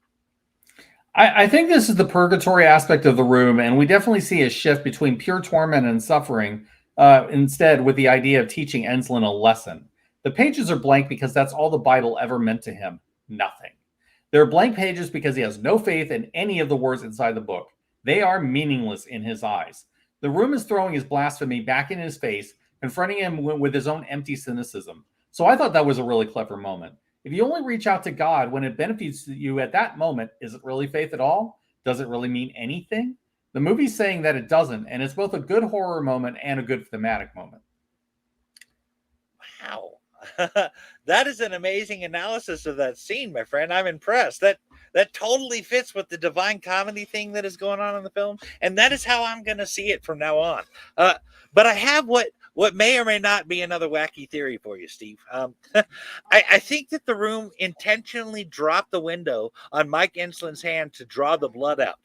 I think this is the purgatory aspect of the room, and we definitely see a shift between pure torment and suffering, instead with the idea of teaching Ensslin a lesson. The pages are blank because that's all the Bible ever meant to him. Nothing. They're blank pages because he has no faith in any of the words inside the book. They are meaningless in his eyes. The room is throwing his blasphemy back in his face, confronting him with his own empty cynicism. So I thought that was a really clever moment. If you only reach out to God when it benefits you at that moment, is it really faith at all? Does it really mean anything? The movie's saying that it doesn't, and it's both a good horror moment and a good thematic moment. Wow. That is an amazing analysis of that scene, my friend. I'm impressed. That totally fits with the Divine Comedy thing that is going on in the film, and that is how I'm going to see it from now on. But I have what may or may not be another wacky theory for you, Steve. I think that the room intentionally dropped the window on Mike Enslin's hand to draw the blood out.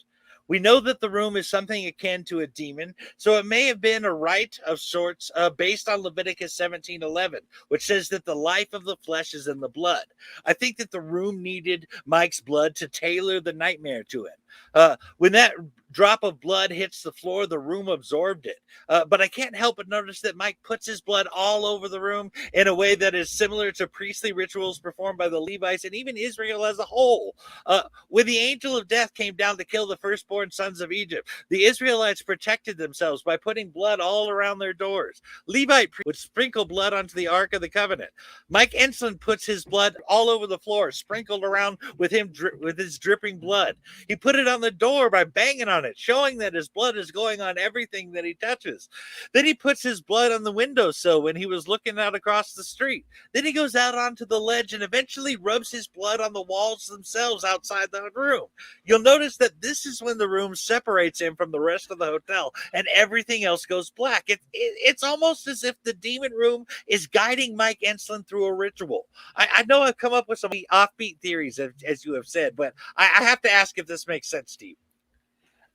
We know that the room is something akin to a demon, so it may have been a rite of sorts based on Leviticus 17:11, which says that the life of the flesh is in the blood. I think that the room needed Mike's blood to tailor the nightmare to it. When that drop of blood hits the floor, the room absorbed it. But I can't help but notice that Mike puts his blood all over the room in a way that is similar to priestly rituals performed by the Levites and even Israel as a whole. When the angel of death came down to kill the firstborn sons of Egypt, the Israelites protected themselves by putting blood all around their doors. Levite would sprinkle blood onto the Ark of the Covenant. Mike Enslin puts his blood all over the floor, sprinkled around with his dripping blood. He put it on the door by banging on it, showing that his blood is going on everything that he touches. Then he puts his blood on the windowsill when he was looking out across the street. Then he goes out onto the ledge and eventually rubs his blood on the walls themselves outside the room. You'll notice that this is when the room separates him from the rest of the hotel and everything else goes black. It's almost as if the demon room is guiding Mike Enslin through a ritual. I know I've come up with some offbeat theories, as you have said, but I have to ask if this makes sense to you.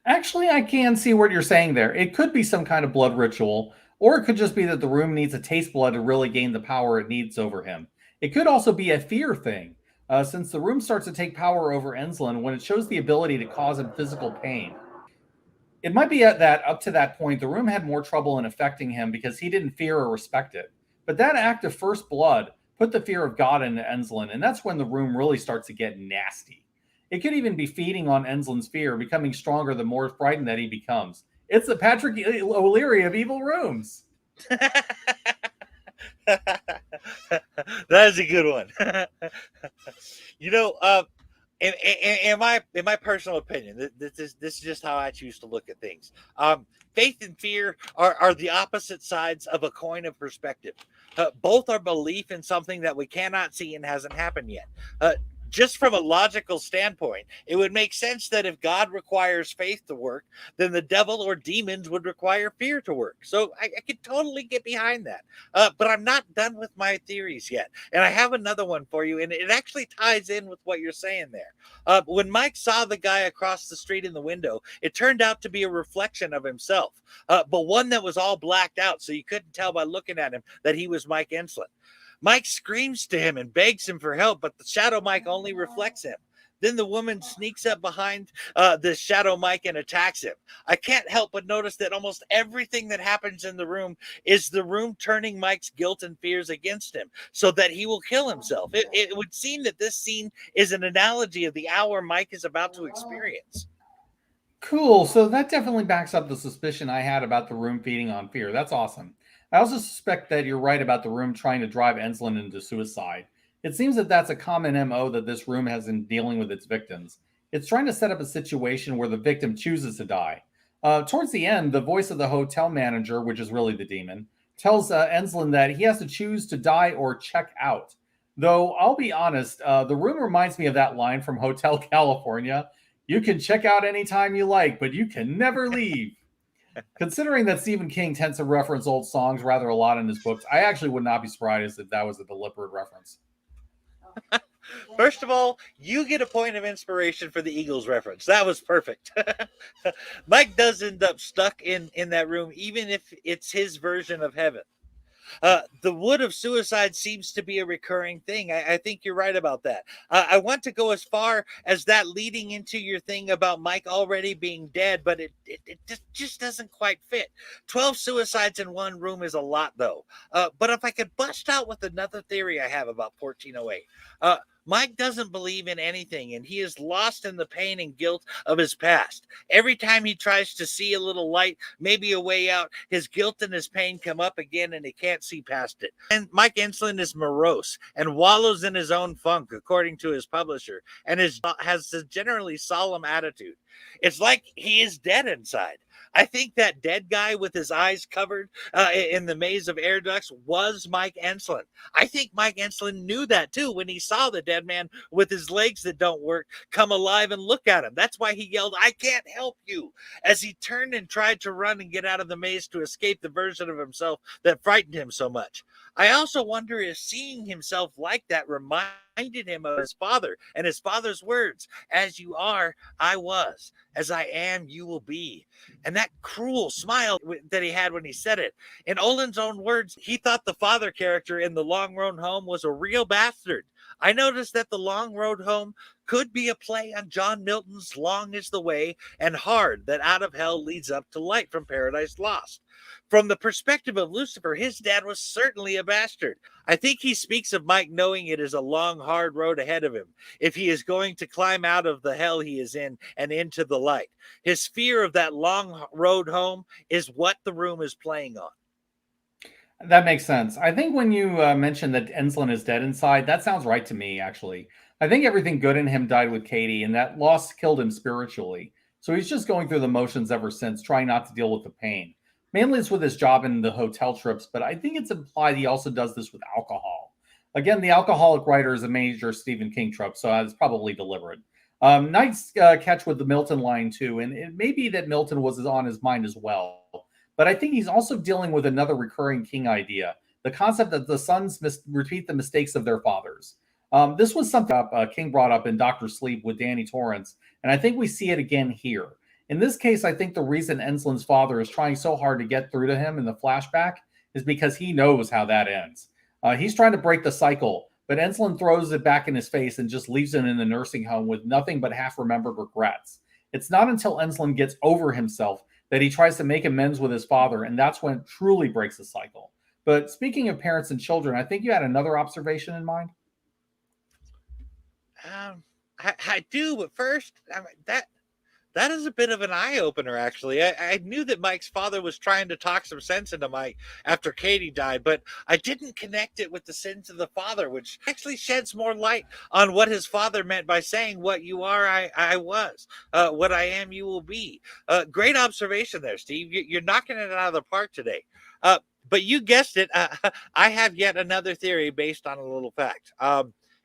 Actually, I can see what you're saying there. It could be some kind of blood ritual, or it could just be that the room needs to taste blood to really gain the power it needs over him. It could also be a fear thing, since the room starts to take power over Enslin when it shows the ability to cause him physical pain. It might be at that up to that point, the room had more trouble in affecting him because he didn't fear or respect it. But that act of first blood put the fear of God into Enslin, and that's when the room really starts to get nasty. It could even be feeding on Enslin's fear, becoming stronger the more frightened that he becomes. It's the Patrick O'Leary of evil rooms. That is a good one. You know, in my personal opinion, this is just how I choose to look at things. Faith and fear are the opposite sides of a coin of perspective. Both are belief in something that we cannot see and hasn't happened yet. Just from a logical standpoint, it would make sense that if God requires faith to work, then the devil or demons would require fear to work. So I could totally get behind that. But I'm not done with my theories yet. And I have another one for you, and it actually ties in with what you're saying there. When Mike saw the guy across the street in the window, it turned out to be a reflection of himself, but one that was all blacked out, so you couldn't tell by looking at him that he was Mike Enslin. Mike screams to him and begs him for help, but the shadow Mike only reflects him. Then the woman sneaks up behind the shadow Mike and attacks him. I can't help but notice that almost everything that happens in the room is the room turning Mike's guilt and fears against him so that he will kill himself. It would seem that this scene is an analogy of the hour Mike is about to experience. Cool. So that definitely backs up the suspicion I had about the room feeding on fear. That's awesome. I also suspect that you're right about the room trying to drive Enslin into suicide. It seems that that's a common MO that this room has in dealing with its victims. It's trying to set up a situation where the victim chooses to die. Towards the end, the voice of the hotel manager, which is really the demon, tells Enslin that he has to choose to die or check out. Though I'll be honest, the room reminds me of that line from Hotel California. You can check out anytime you like, but you can never leave. Considering that Stephen King tends to reference old songs rather a lot in his books, I actually would not be surprised if that was a deliberate reference. First of all, you get a point of inspiration for the Eagles reference. That was perfect. Mike does end up stuck in that room, even if it's his version of heaven. The wood of suicide seems to be a recurring thing. I think you're right about that. I want to go as far as that leading into your thing about Mike already being dead, but it just doesn't quite fit. 12 suicides in one room is a lot, though. But if I could bust out with another theory I have about 1408, Mike doesn't believe in anything, and he is lost in the pain and guilt of his past. Every time he tries to see a little light, maybe a way out, his guilt and his pain come up again, and he can't see past it. And Mike Enslin is morose and wallows in his own funk, according to his publisher, and has a generally solemn attitude. It's like he is dead inside. I think that dead guy with his eyes covered in the maze of air ducts was Mike Enslin. I think Mike Enslin knew that too when he saw the dead man with his legs that don't work come alive and look at him. That's why he yelled, "I can't help you," as he turned and tried to run and get out of the maze to escape the version of himself that frightened him so much. I also wonder if seeing himself like that reminded him of his father and his father's words, "As you are, I was. As I am, you will be." And that cruel smile that he had when he said it. In Olin's own words, he thought the father character in The Long Road Home was a real bastard. I noticed that The Long Road Home could be a play on John Milton's Long is the Way and Hard, that out of hell leads up to light from Paradise Lost. From the perspective of Lucifer, his dad was certainly a bastard. I think he speaks of Mike knowing it is a long, hard road ahead of him if he is going to climb out of the hell he is in and into the light. His fear of that long road home is what the room is playing on. That makes sense. I think when you mentioned that Enslin is dead inside, that sounds right to me, actually. I think everything good in him died with Katie, and that loss killed him spiritually. So he's just going through the motions ever since, trying not to deal with the pain. Mainly it's with his job and the hotel trips, but I think it's implied he also does this with alcohol. Again, the alcoholic writer is a major Stephen King trope, so it's probably deliberate. Nice catch with the Milton line, too, and it may be that Milton was on his mind as well. But I think he's also dealing with another recurring King idea, the concept that the sons repeat the mistakes of their fathers. This was something King brought up in Doctor Sleep with Danny Torrance, and I think we see it again here. In this case, I think the reason Enslin's father is trying so hard to get through to him in the flashback is because he knows how that ends. He's trying to break the cycle, but Enslin throws it back in his face and just leaves him in the nursing home with nothing but half-remembered regrets. It's not until Enslin gets over himself that he tries to make amends with his father, and that's when it truly breaks the cycle. But speaking of parents and children, I think you had another observation in mind. I do, but first, that is a bit of an eye opener, actually. I knew that Mike's father was trying to talk some sense into Mike after Katie died, but I didn't connect it with the sins of the father, which actually sheds more light on what his father meant by saying, "What you are, I was. What I am, you will be." Great observation there, Steve. You're knocking it out of the park today. But you guessed it. I have yet another theory based on a little fact.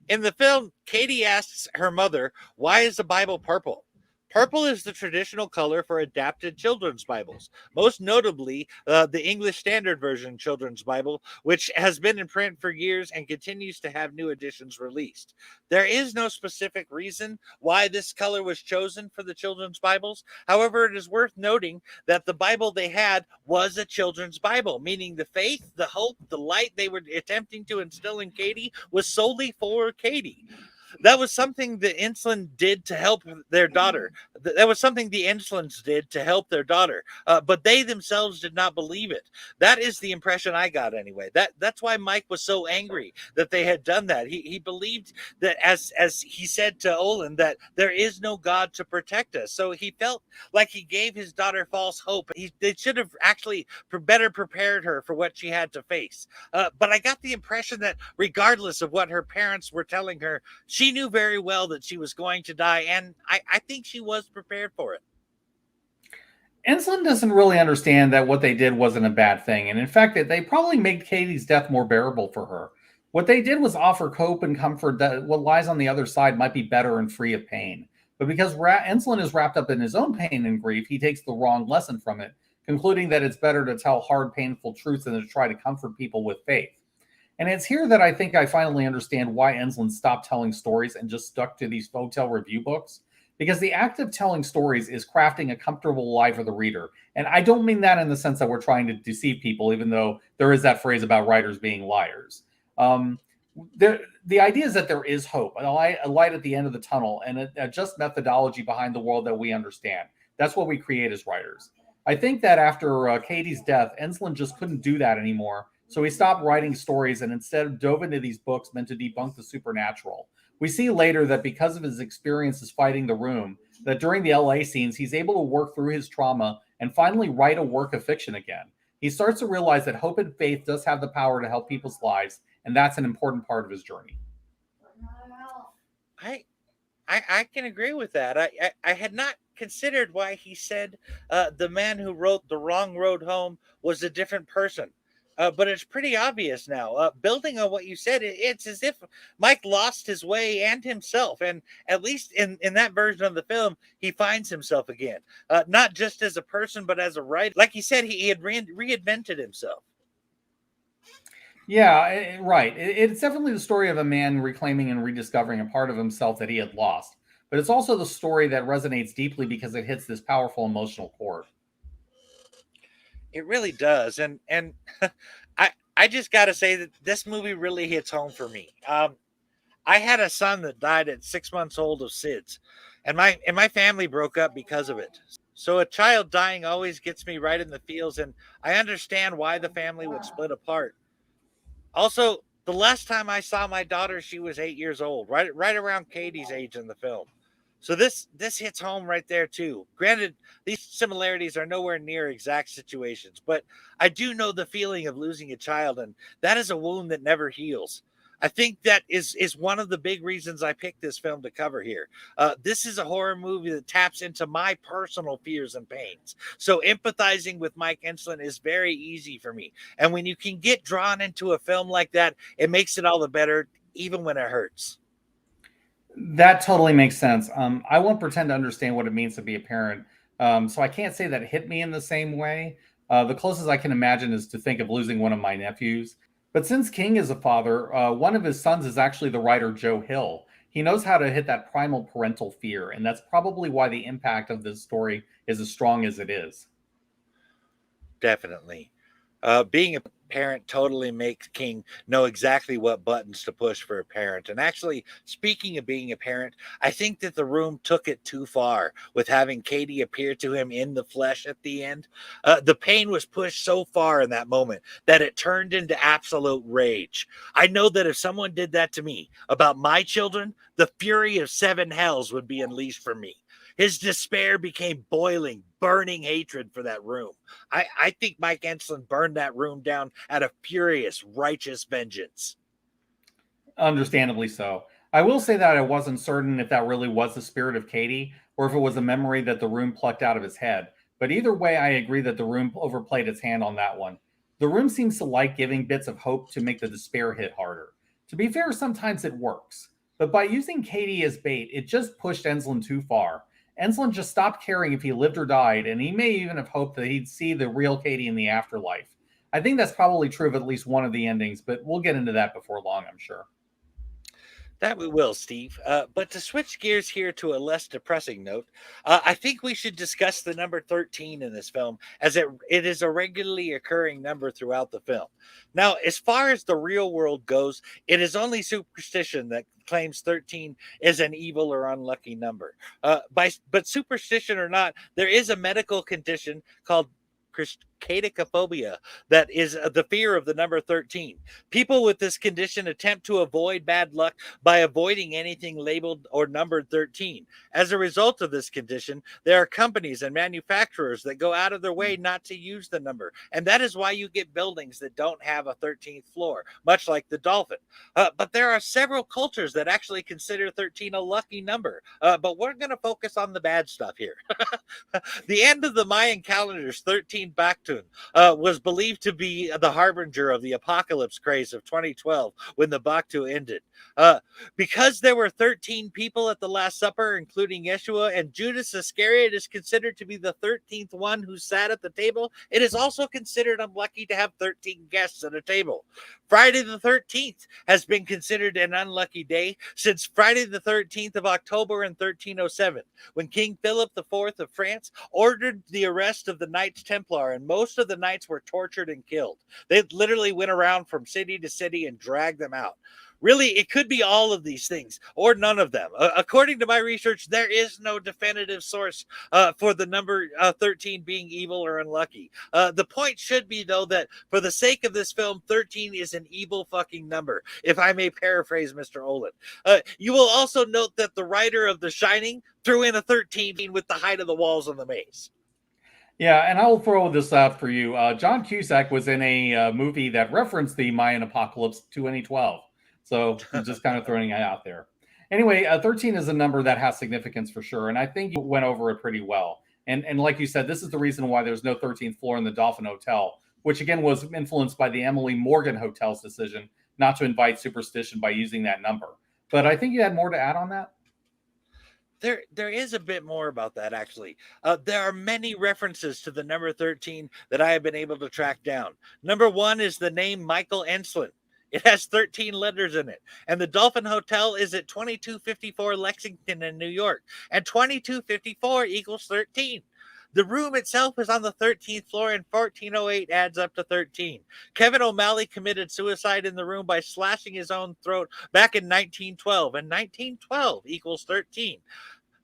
In the film, Katie asks her mother, "Why is the Bible purple?" Purple is the traditional color for adapted children's Bibles, most notably the English Standard Version Children's Bible, which has been in print for years and continues to have new editions released. There is no specific reason why this color was chosen for the children's Bibles. However, it is worth noting that the Bible they had was a children's Bible, meaning the faith, the hope, the light they were attempting to instill in Katie was solely for Katie. That was something the Insulin did to help their daughter. That was something the Insulins did to help their daughter, but they themselves did not believe it. That is the impression I got anyway. That's why Mike was so angry that they had done that. He believed that, as he said to Olin, that there is no God to protect us. So he felt like he gave his daughter false hope. They should have actually better prepared her for what she had to face. But I got the impression that regardless of what her parents were telling her, she knew very well that she was going to die, and I think she was prepared for it. Enslin doesn't really understand that what they did wasn't a bad thing, and in fact, that they probably made Katie's death more bearable for her. What they did was offer hope and comfort that what lies on the other side might be better and free of pain. But because Enslin is wrapped up in his own pain and grief, he takes the wrong lesson from it, concluding that it's better to tell hard, painful truths than to try to comfort people with faith. And it's here that I think I finally understand why Enslin stopped telling stories and just stuck to these hotel review books. Because the act of telling stories is crafting a comfortable life for the reader. And I don't mean that in the sense that we're trying to deceive people, even though there is that phrase about writers being liars. The idea is that there is hope, a light at the end of the tunnel, and a just methodology behind the world that we understand. That's what we create as writers. I think that after Katie's death, Enslin just couldn't do that anymore. So he stopped writing stories and instead dove into these books meant to debunk the supernatural. We see later that because of his experiences fighting the room, that during the LA scenes, he's able to work through his trauma and finally write a work of fiction again. He starts to realize that hope and faith does have the power to help people's lives, and that's an important part of his journey. I can agree with that. I had not considered why he said the man who wrote The Wrong Road Home was a different person. But it's pretty obvious now. Building on what you said, it's as if Mike lost his way and himself. And at least in that version of the film, he finds himself again. Not just as a person, but as a writer. Like he said, he had reinvented himself. Yeah, right. It's definitely the story of a man reclaiming and rediscovering a part of himself that he had lost. But it's also the story that resonates deeply because it hits this powerful emotional chord. It really does. And I just got to say that this movie really hits home for me. I had a son that died at 6 months old of SIDS, and my family broke up because of it. So a child dying always gets me right in the feels, and I understand why the family would split apart. Also, the last time I saw my daughter, she was 8 years old, right around Katie's age in the film. So this hits home right there too. Granted, these similarities are nowhere near exact situations, but I do know the feeling of losing a child, and that is a wound that never heals. I think that is one of the big reasons I picked this film to cover here. This is a horror movie that taps into my personal fears and pains. So empathizing with Mike Enslin is very easy for me. And when you can get drawn into a film like that, it makes it all the better, even when it hurts. That totally makes sense. I won't pretend to understand what it means to be a parent, so I can't say that it hit me in the same way. The closest I can imagine is to think of losing one of my nephews. But since King is a father, one of his sons is actually the writer Joe Hill. He knows how to hit that primal parental fear, and that's probably why the impact of this story is as strong as it is. Definitely. Being a parent totally makes King know exactly what buttons to push for a parent. And actually, speaking of being a parent, I think that The Room took it too far with having Katie appear to him in the flesh at the end. The pain was pushed so far in that moment that it turned into absolute rage. I know that if someone did that to me about my children, the fury of seven hells would be unleashed for me. His despair became boiling, burning hatred for that room. I think Mike Enslin burned that room down out of furious, righteous vengeance. Understandably so. I will say that I wasn't certain if that really was the spirit of Katie or if it was a memory that the room plucked out of his head. But either way, I agree that the room overplayed its hand on that one. The room seems to like giving bits of hope to make the despair hit harder. To be fair, sometimes it works. But by using Katie as bait, it just pushed Enslin too far. Enslin just stopped caring if he lived or died, and he may even have hoped that he'd see the real Katie in the afterlife. I think that's probably true of at least one of the endings, but we'll get into that before long, I'm sure. That we will, Steve. But to switch gears here to a less depressing note, I think we should discuss the number 13 in this film, as it is a regularly occurring number throughout the film. Now, as far as the real world goes, it is only superstition that claims 13 is an evil or unlucky number. But superstition or not, there is a medical condition called cadicophobia that is the fear of the number 13. People with this condition attempt to avoid bad luck by avoiding anything labeled or numbered 13. As a result of this condition, there are companies and manufacturers that go out of their way not to use the number. And that is why you get buildings that don't have a 13th floor, much like the Dolphin. But there are several cultures that actually consider 13 a lucky number. But we're going to focus on the bad stuff here. The end of the Mayan calendar's 13 Baktun was believed to be the harbinger of the apocalypse craze of 2012 when the Baktu ended. Because there were 13 people at the Last Supper, including Yeshua, and Judas Iscariot is considered to be the 13th one who sat at the table, it is also considered unlucky to have 13 guests at a table. Friday the 13th has been considered an unlucky day since Friday the 13th of October in 1307, when King Philip IV of France ordered the arrest of the Knights Templar, and most of the knights were tortured and killed. They literally went around from city to city and dragged them out. Really, it could be all of these things or none of them. According to my research, there is no definitive source for the number 13 being evil or unlucky. The point should be, though, that for the sake of this film, 13 is an evil fucking number, if I may paraphrase Mr. Olin. You will also note that the writer of The Shining threw in a 13 with the height of the walls on the maze. Yeah, and I will throw this out for you. John Cusack was in a movie that referenced the Mayan apocalypse 2012. So just kind of throwing it out there. Anyway, 13 is a number that has significance for sure. And I think you went over it pretty well. And like you said, this is the reason why there's no 13th floor in the Dolphin Hotel, which again was influenced by the Emily Morgan Hotel's decision not to invite superstition by using that number. But I think you had more to add on that. There is a bit more about that, actually. There are many references to the number 13 that I have been able to track down. Number one is the name Michael Enslin. It has 13 letters in it. And the Dolphin Hotel is at 2254 Lexington in New York. And 2254 equals 13. The room itself is on the 13th floor, and 1408 adds up to 13. Kevin O'Malley committed suicide in the room by slashing his own throat back in 1912, and 1912 equals 13.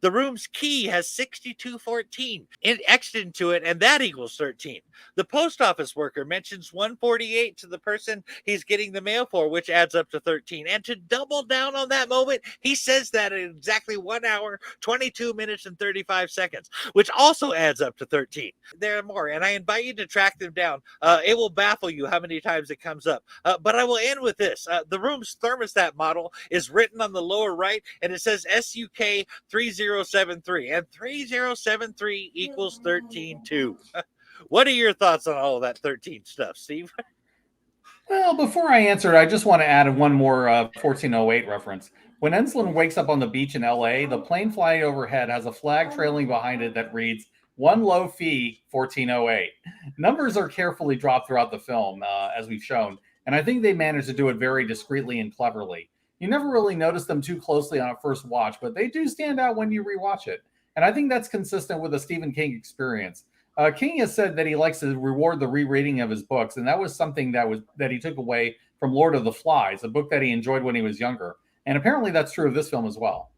The room's key has 6214 etched into it, and that equals 13. The post office worker mentions 148 to the person he's getting the mail for, which adds up to 13. And to double down on that moment, he says that in exactly 1 hour, 22 minutes, and 35 seconds, which also adds up to 13. There are more, and I invite you to track them down. It will baffle you how many times it comes up. But I will end with this. The room's thermostat model is written on the lower right, and it says SUK 3073, and 3073 equals 13 too. What are your thoughts on all of that 13 stuff, Steve? Well, before I answer it, I just want to add one more 1408 reference. When Enslin wakes up on the beach in LA, the plane flying overhead has a flag trailing behind it that reads, "One low fee, 1408." Numbers are carefully dropped throughout the film, as we've shown, and I think they managed to do it very discreetly and cleverly. You never really notice them too closely on a first watch, but they do stand out when you rewatch it. And I think that's consistent with a Stephen King experience. King has said that he likes to reward the rereading of his books, and that was something that he took away from Lord of the Flies, a book that he enjoyed when he was younger. And apparently that's true of this film as well.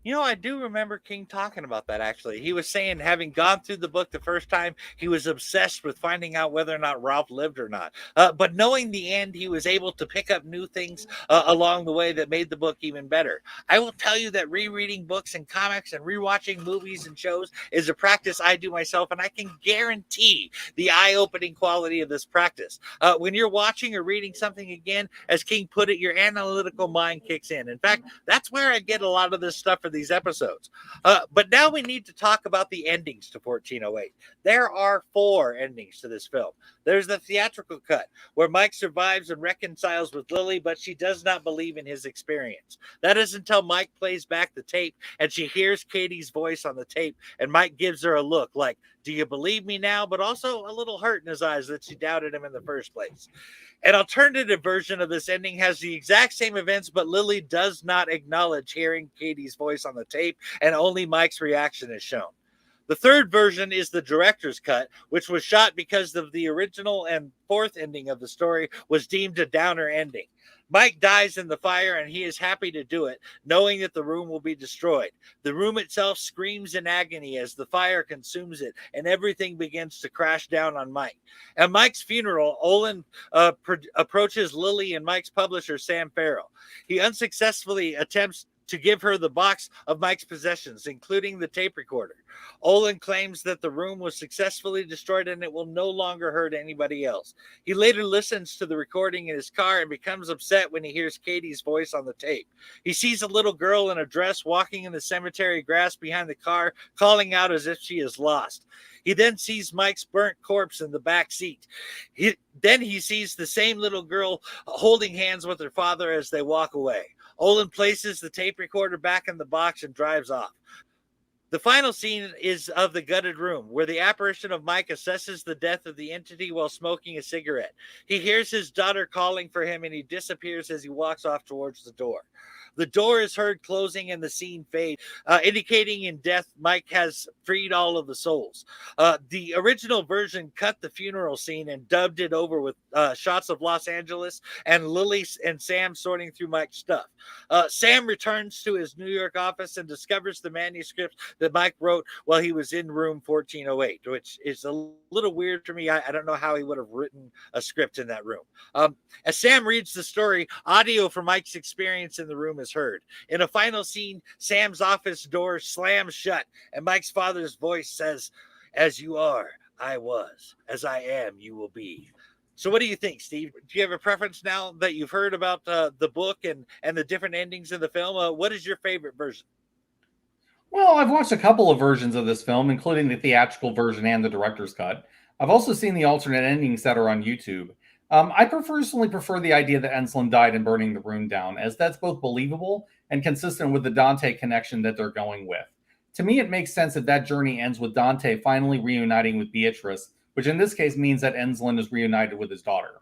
You know, I do remember King talking about that actually. He was saying, having gone through the book the first time, he was obsessed with finding out whether or not Ralph lived or not. But knowing the end, he was able to pick up new things along the way that made the book even better. I will tell you that rereading books and comics and rewatching movies and shows is a practice I do myself, and I can guarantee the eye opening quality of this practice. When you're watching or reading something again, as King put it, your analytical mind kicks in. In fact, that's where I get a lot of this stuff for these episodes. But now we need to talk about the endings to 1408. There are 4 endings to this film. There's the theatrical cut, where Mike survives and reconciles with Lily, but she does not believe in his experience. That is until Mike plays back the tape and she hears Katie's voice on the tape, and Mike gives her a look like, "Do you believe me now?" But also a little hurt in his eyes that she doubted him in the first place. An alternative version of this ending has the exact same events, but Lily does not acknowledge hearing Katie's voice on the tape, and only Mike's reaction is shown. The third version is the director's cut, which was shot because of the original and 4th ending of the story was deemed a downer ending. Mike dies in the fire, and he is happy to do it, knowing that the room will be destroyed. The room itself screams in agony as the fire consumes it, and everything begins to crash down on Mike. At Mike's funeral, Olin approaches Lily and Mike's publisher, Sam Farrell. He unsuccessfully attempts to give her the box of Mike's possessions, including the tape recorder. Olin claims that the room was successfully destroyed and it will no longer hurt anybody else. He later listens to the recording in his car and becomes upset when he hears Katie's voice on the tape. He sees a little girl in a dress walking in the cemetery grass behind the car, calling out as if she is lost. He then sees Mike's burnt corpse in the back seat. Then he sees the same little girl holding hands with her father as they walk away. Olin places the tape recorder back in the box and drives off. The final scene is of the gutted room, where the apparition of Mike assesses the death of the entity while smoking a cigarette. He hears his daughter calling for him, and he disappears as he walks off towards the door. The door is heard closing and the scene fades, indicating in death Mike has freed all of the souls. The original version cut the funeral scene and dubbed it over with shots of Los Angeles and Lily and Sam sorting through Mike's stuff. Sam returns to his New York office and discovers the manuscript that Mike wrote while he was in room 1408, which is a little weird for me. I don't know how he would have written a script in that room. As Sam reads the story, audio from Mike's experience in the room is heard. In a final scene, Sam's office door slams shut, and Mike's father's voice says, "As you are, I was. As I am, you will be." So what do you think, Steve? Do you have a preference now that you've heard about the book and the different endings of the film? What is your favorite version? Well, I've watched a couple of versions of this film, including the theatrical version and the director's cut. I've also seen the alternate endings that are on YouTube. I personally prefer the idea that Enslin died in burning the room down, as that's both believable and consistent with the Dante connection that they're going with. To me, it makes sense that that journey ends with Dante finally reuniting with Beatrice, which in this case means that Enslin is reunited with his daughter.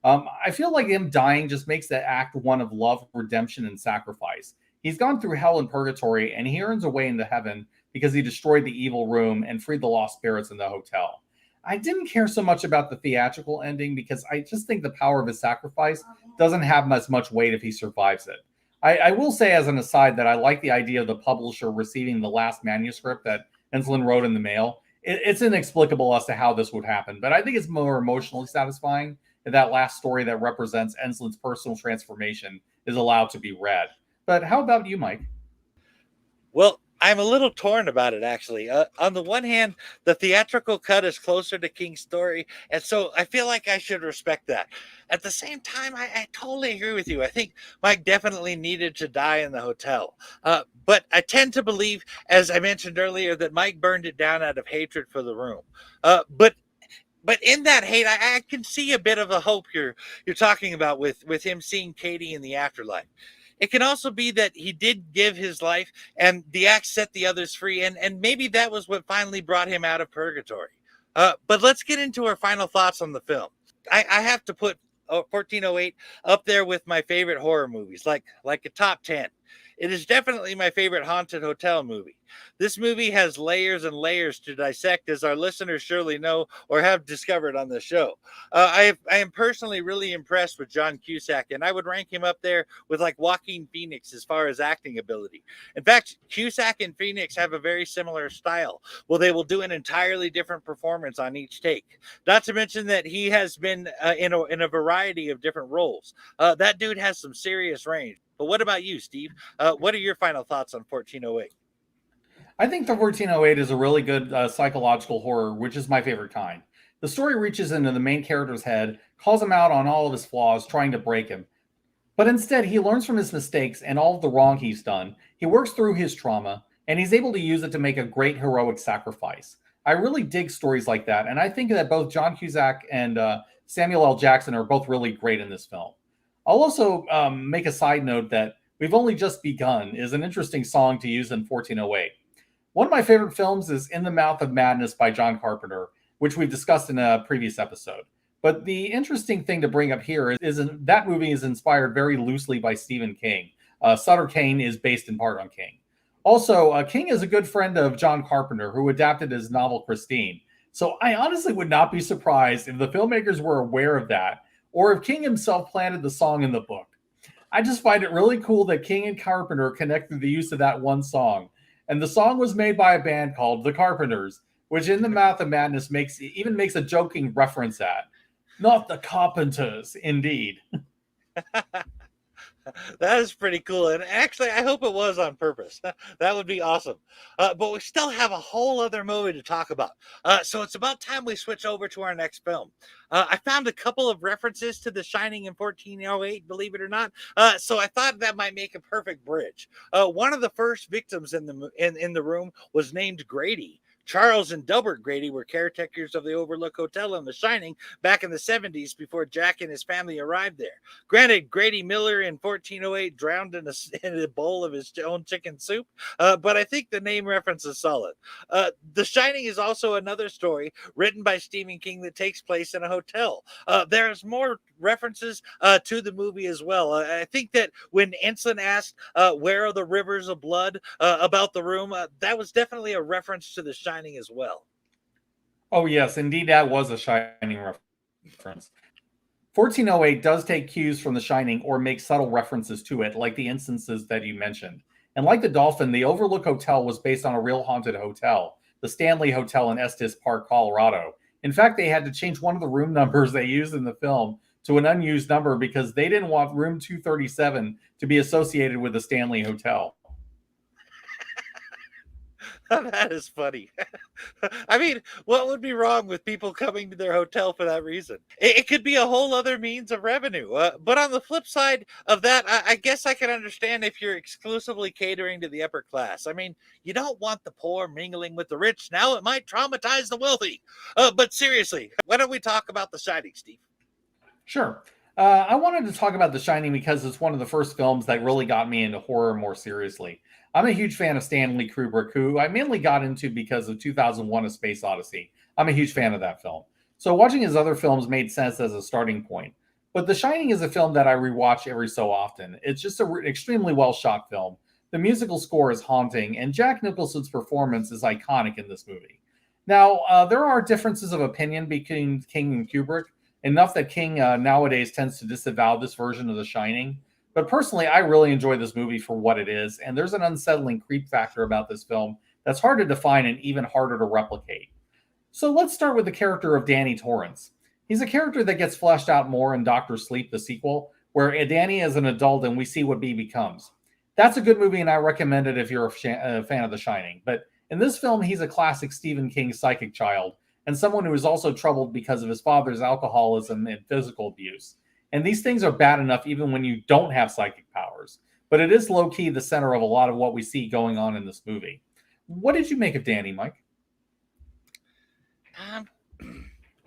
I feel like him dying just makes the act one of love, redemption, and sacrifice. He's gone through hell and purgatory, and he earns a way into heaven because he destroyed the evil room and freed the lost spirits in the hotel. I didn't care so much about the theatrical ending because I just think the power of his sacrifice doesn't have as much weight if he survives it. I will say, as an aside, that I like the idea of the publisher receiving the last manuscript that Ensslin wrote in the mail. It's inexplicable as to how this would happen, but I think it's more emotionally satisfying that that last story that represents Enslin's personal transformation is allowed to be read. But how about you, Mike? Well, I'm a little torn about it, actually. On the one hand, the theatrical cut is closer to King's story, and so I feel like I should respect that. At the same time, I totally agree with you. I think Mike definitely needed to die in the hotel. But I tend to believe, as I mentioned earlier, that Mike burned it down out of hatred for the room. But in that hate, I can see a bit of a hope you're talking about with him seeing Katie in the afterlife. It can also be that he did give his life and the axe set the others free, and maybe that was what finally brought him out of purgatory. But let's get into our final thoughts on the film. I have to put 1408 up there with my favorite horror movies, like a top 10. It is definitely my favorite haunted hotel movie. This movie has layers and layers to dissect, as our listeners surely know or have discovered on the show. I am personally really impressed with John Cusack, and I would rank him up there with like Joaquin Phoenix as far as acting ability. In fact, Cusack and Phoenix have a very similar style. Well, they will do an entirely different performance on each take. Not to mention that he has been in a variety of different roles. That dude has some serious range. But what about you, Steve? What are your final thoughts on 1408? I think the 1408 is a really good psychological horror, which is my favorite kind. The story reaches into the main character's head, calls him out on all of his flaws, trying to break him. But instead, he learns from his mistakes and all of the wrong he's done. He works through his trauma, and he's able to use it to make a great heroic sacrifice. I really dig stories like that, and I think that both John Cusack and Samuel L. Jackson are both really great in this film. I'll also make a side note that We've Only Just Begun is an interesting song to use in 1408. One of my favorite films is In the Mouth of Madness by John Carpenter, which we've discussed in a previous episode. But the interesting thing to bring up here is that movie is inspired very loosely by Stephen King. Sutter Kane is based in part on King. Also, King is a good friend of John Carpenter, who adapted his novel Christine. So I honestly would not be surprised if the filmmakers were aware of that, or if King himself planted the song in the book. I just find it really cool that King and Carpenter connected the use of that one song. And the song was made by a band called The Carpenters, which In the Mouth of Madness makes a joking reference at. Not the Carpenters, indeed. That is pretty cool. And actually, I hope it was on purpose. That would be awesome. But we still have a whole other movie to talk about. So it's about time we switch over to our next film. I found a couple of references to The Shining in 1408, believe it or not. So I thought that might make a perfect bridge. One of the first victims in the room was named Grady. Charles and Delbert Grady were caretakers of the Overlook Hotel in The Shining back in the 70s before Jack and his family arrived there. Granted, Grady Miller in 1408 drowned in a bowl of his own chicken soup, but I think the name reference is solid. The Shining is also another story written by Stephen King that takes place in a hotel. There's more references to the movie as well. I think that when Ensign asked, where are the rivers of blood about the room, that was definitely a reference to The Shining as well. Oh, yes, indeed, that was a Shining reference. 1408 does take cues from The Shining or make subtle references to it, like the instances that you mentioned. And like the Dolphin, the Overlook Hotel was based on a real haunted hotel, the Stanley Hotel in Estes Park, Colorado. In fact, they had to change one of the room numbers they used in the film to an unused number because they didn't want room 237 to be associated with the Stanley Hotel. That is funny. I mean, what would be wrong with people coming to their hotel for that reason? It could be a whole other means of revenue. But on the flip side of that, I guess I can understand if you're exclusively catering to the upper class. I mean, you don't want the poor mingling with the rich. Now it might traumatize the wealthy. But seriously, why don't we talk about The Shining, Steve? Sure. I wanted to talk about The Shining because it's one of the first films that really got me into horror more seriously. I'm a huge fan of Stanley Kubrick, who I mainly got into because of 2001: A Space Odyssey. I'm a huge fan of that film. So watching his other films made sense as a starting point. But The Shining is a film that I rewatch every so often. It's just an extremely well-shot film. The musical score is haunting, and Jack Nicholson's performance is iconic in this movie. Now, there are differences of opinion between King and Kubrick, enough that King nowadays tends to disavow this version of The Shining. But personally, I really enjoy this movie for what it is, and there's an unsettling creep factor about this film that's hard to define and even harder to replicate. So let's start with the character of Danny Torrance. He's a character that gets fleshed out more in Doctor Sleep, the sequel, where Danny is an adult and we see what he becomes. That's a good movie, and I recommend it if you're a fan of The Shining. But in this film, he's a classic Stephen King psychic child, and someone who is also troubled because of his father's alcoholism and physical abuse. And these things are bad enough even when you don't have psychic powers. But it is low key the center of a lot of what we see going on in this movie. What did you make of Danny, Mike? Um,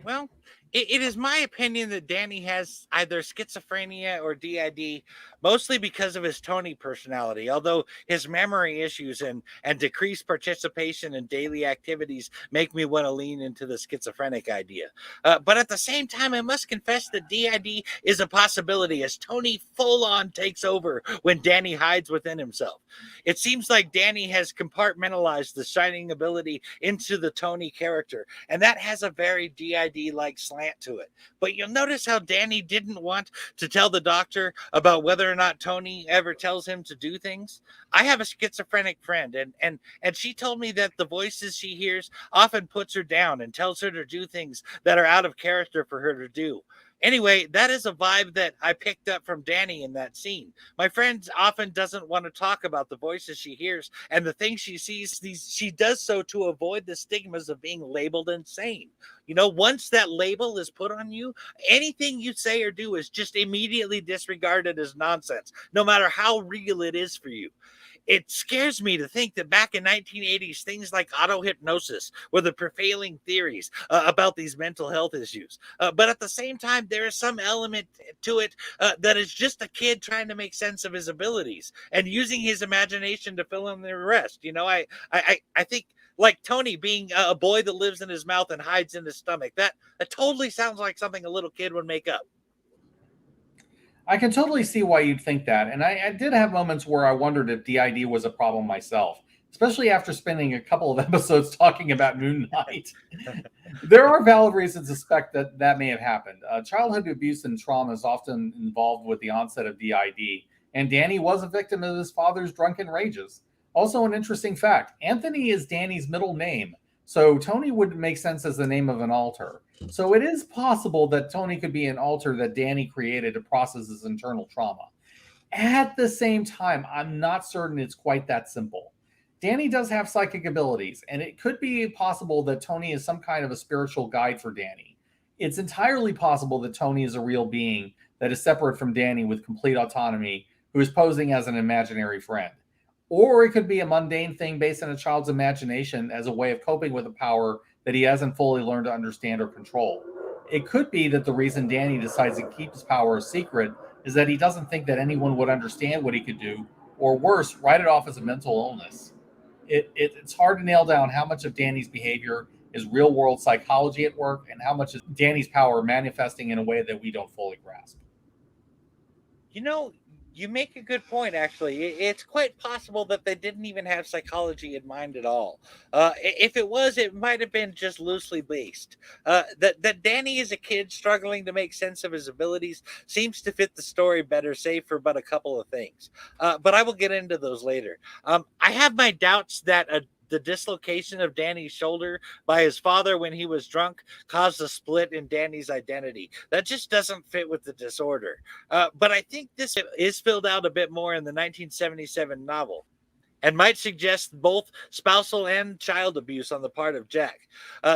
well, it is my opinion that Danny has either schizophrenia or DID, mostly because of his Tony personality. Although his memory issues and decreased participation in daily activities make me want to lean into the schizophrenic idea. But at the same time, I must confess that DID is a possibility as Tony full on takes over when Danny hides within himself. It seems like Danny has compartmentalized the shining ability into the Tony character, and that has a very DID like slant to it. But you'll notice how Danny didn't want to tell the doctor about whether or not Tony ever tells him to do things. I have a schizophrenic friend, and she told me that the voices she hears often puts her down and tells her to do things that are out of character for her to do. Anyway, that is a vibe that I picked up from Danny in that scene. My friend often doesn't want to talk about the voices she hears and the things she sees. She does so to avoid the stigmas of being labeled insane. Once that label is put on you, anything you say or do is just immediately disregarded as nonsense, no matter how real it is for you. It scares me to think that back in 1980s, things like auto-hypnosis were the prevailing theories about these mental health issues. But at the same time, there is some element to it that is just a kid trying to make sense of his abilities and using his imagination to fill in the rest. I think like Tony being a boy that lives in his mouth and hides in his stomach. That totally sounds like something a little kid would make up. I can totally see why you'd think that. And I did have moments where I wondered if DID was a problem myself, especially after spending a couple of episodes talking about Moon Knight. There are valid reasons to suspect that that may have happened. Childhood abuse and trauma is often involved with the onset of DID, and Danny was a victim of his father's drunken rages. Also, an interesting fact, Anthony is Danny's middle name, so Tony would make sense as the name of an alter. So it is possible that Tony could be an alter that Danny created to process his internal trauma. At the same time, I'm not certain it's quite that simple. Danny does have psychic abilities, and it could be possible that Tony is some kind of a spiritual guide for Danny. It's entirely possible that Tony is a real being that is separate from Danny with complete autonomy, who is posing as an imaginary friend. Or it could be a mundane thing based on a child's imagination as a way of coping with a power that he hasn't fully learned to understand or control. It could be that the reason Danny decides to keep his power a secret is that he doesn't think that anyone would understand what he could do, or worse, write it off as a mental illness. It's hard to nail down how much of Danny's behavior is real world psychology at work and how much is Danny's power manifesting in a way that we don't fully grasp. You know, you make a good point, actually. It's quite possible that they didn't even have psychology in mind at all. If it was, it might have been just loosely based. That Danny is a kid struggling to make sense of his abilities seems to fit the story better, save for but a couple of things. But I will get into those later. I have my doubts that the dislocation of Danny's shoulder by his father when he was drunk caused a split in Danny's identity. That just doesn't fit with the disorder. But I think this is filled out a bit more in the 1977 novel and might suggest both spousal and child abuse on the part of Jack.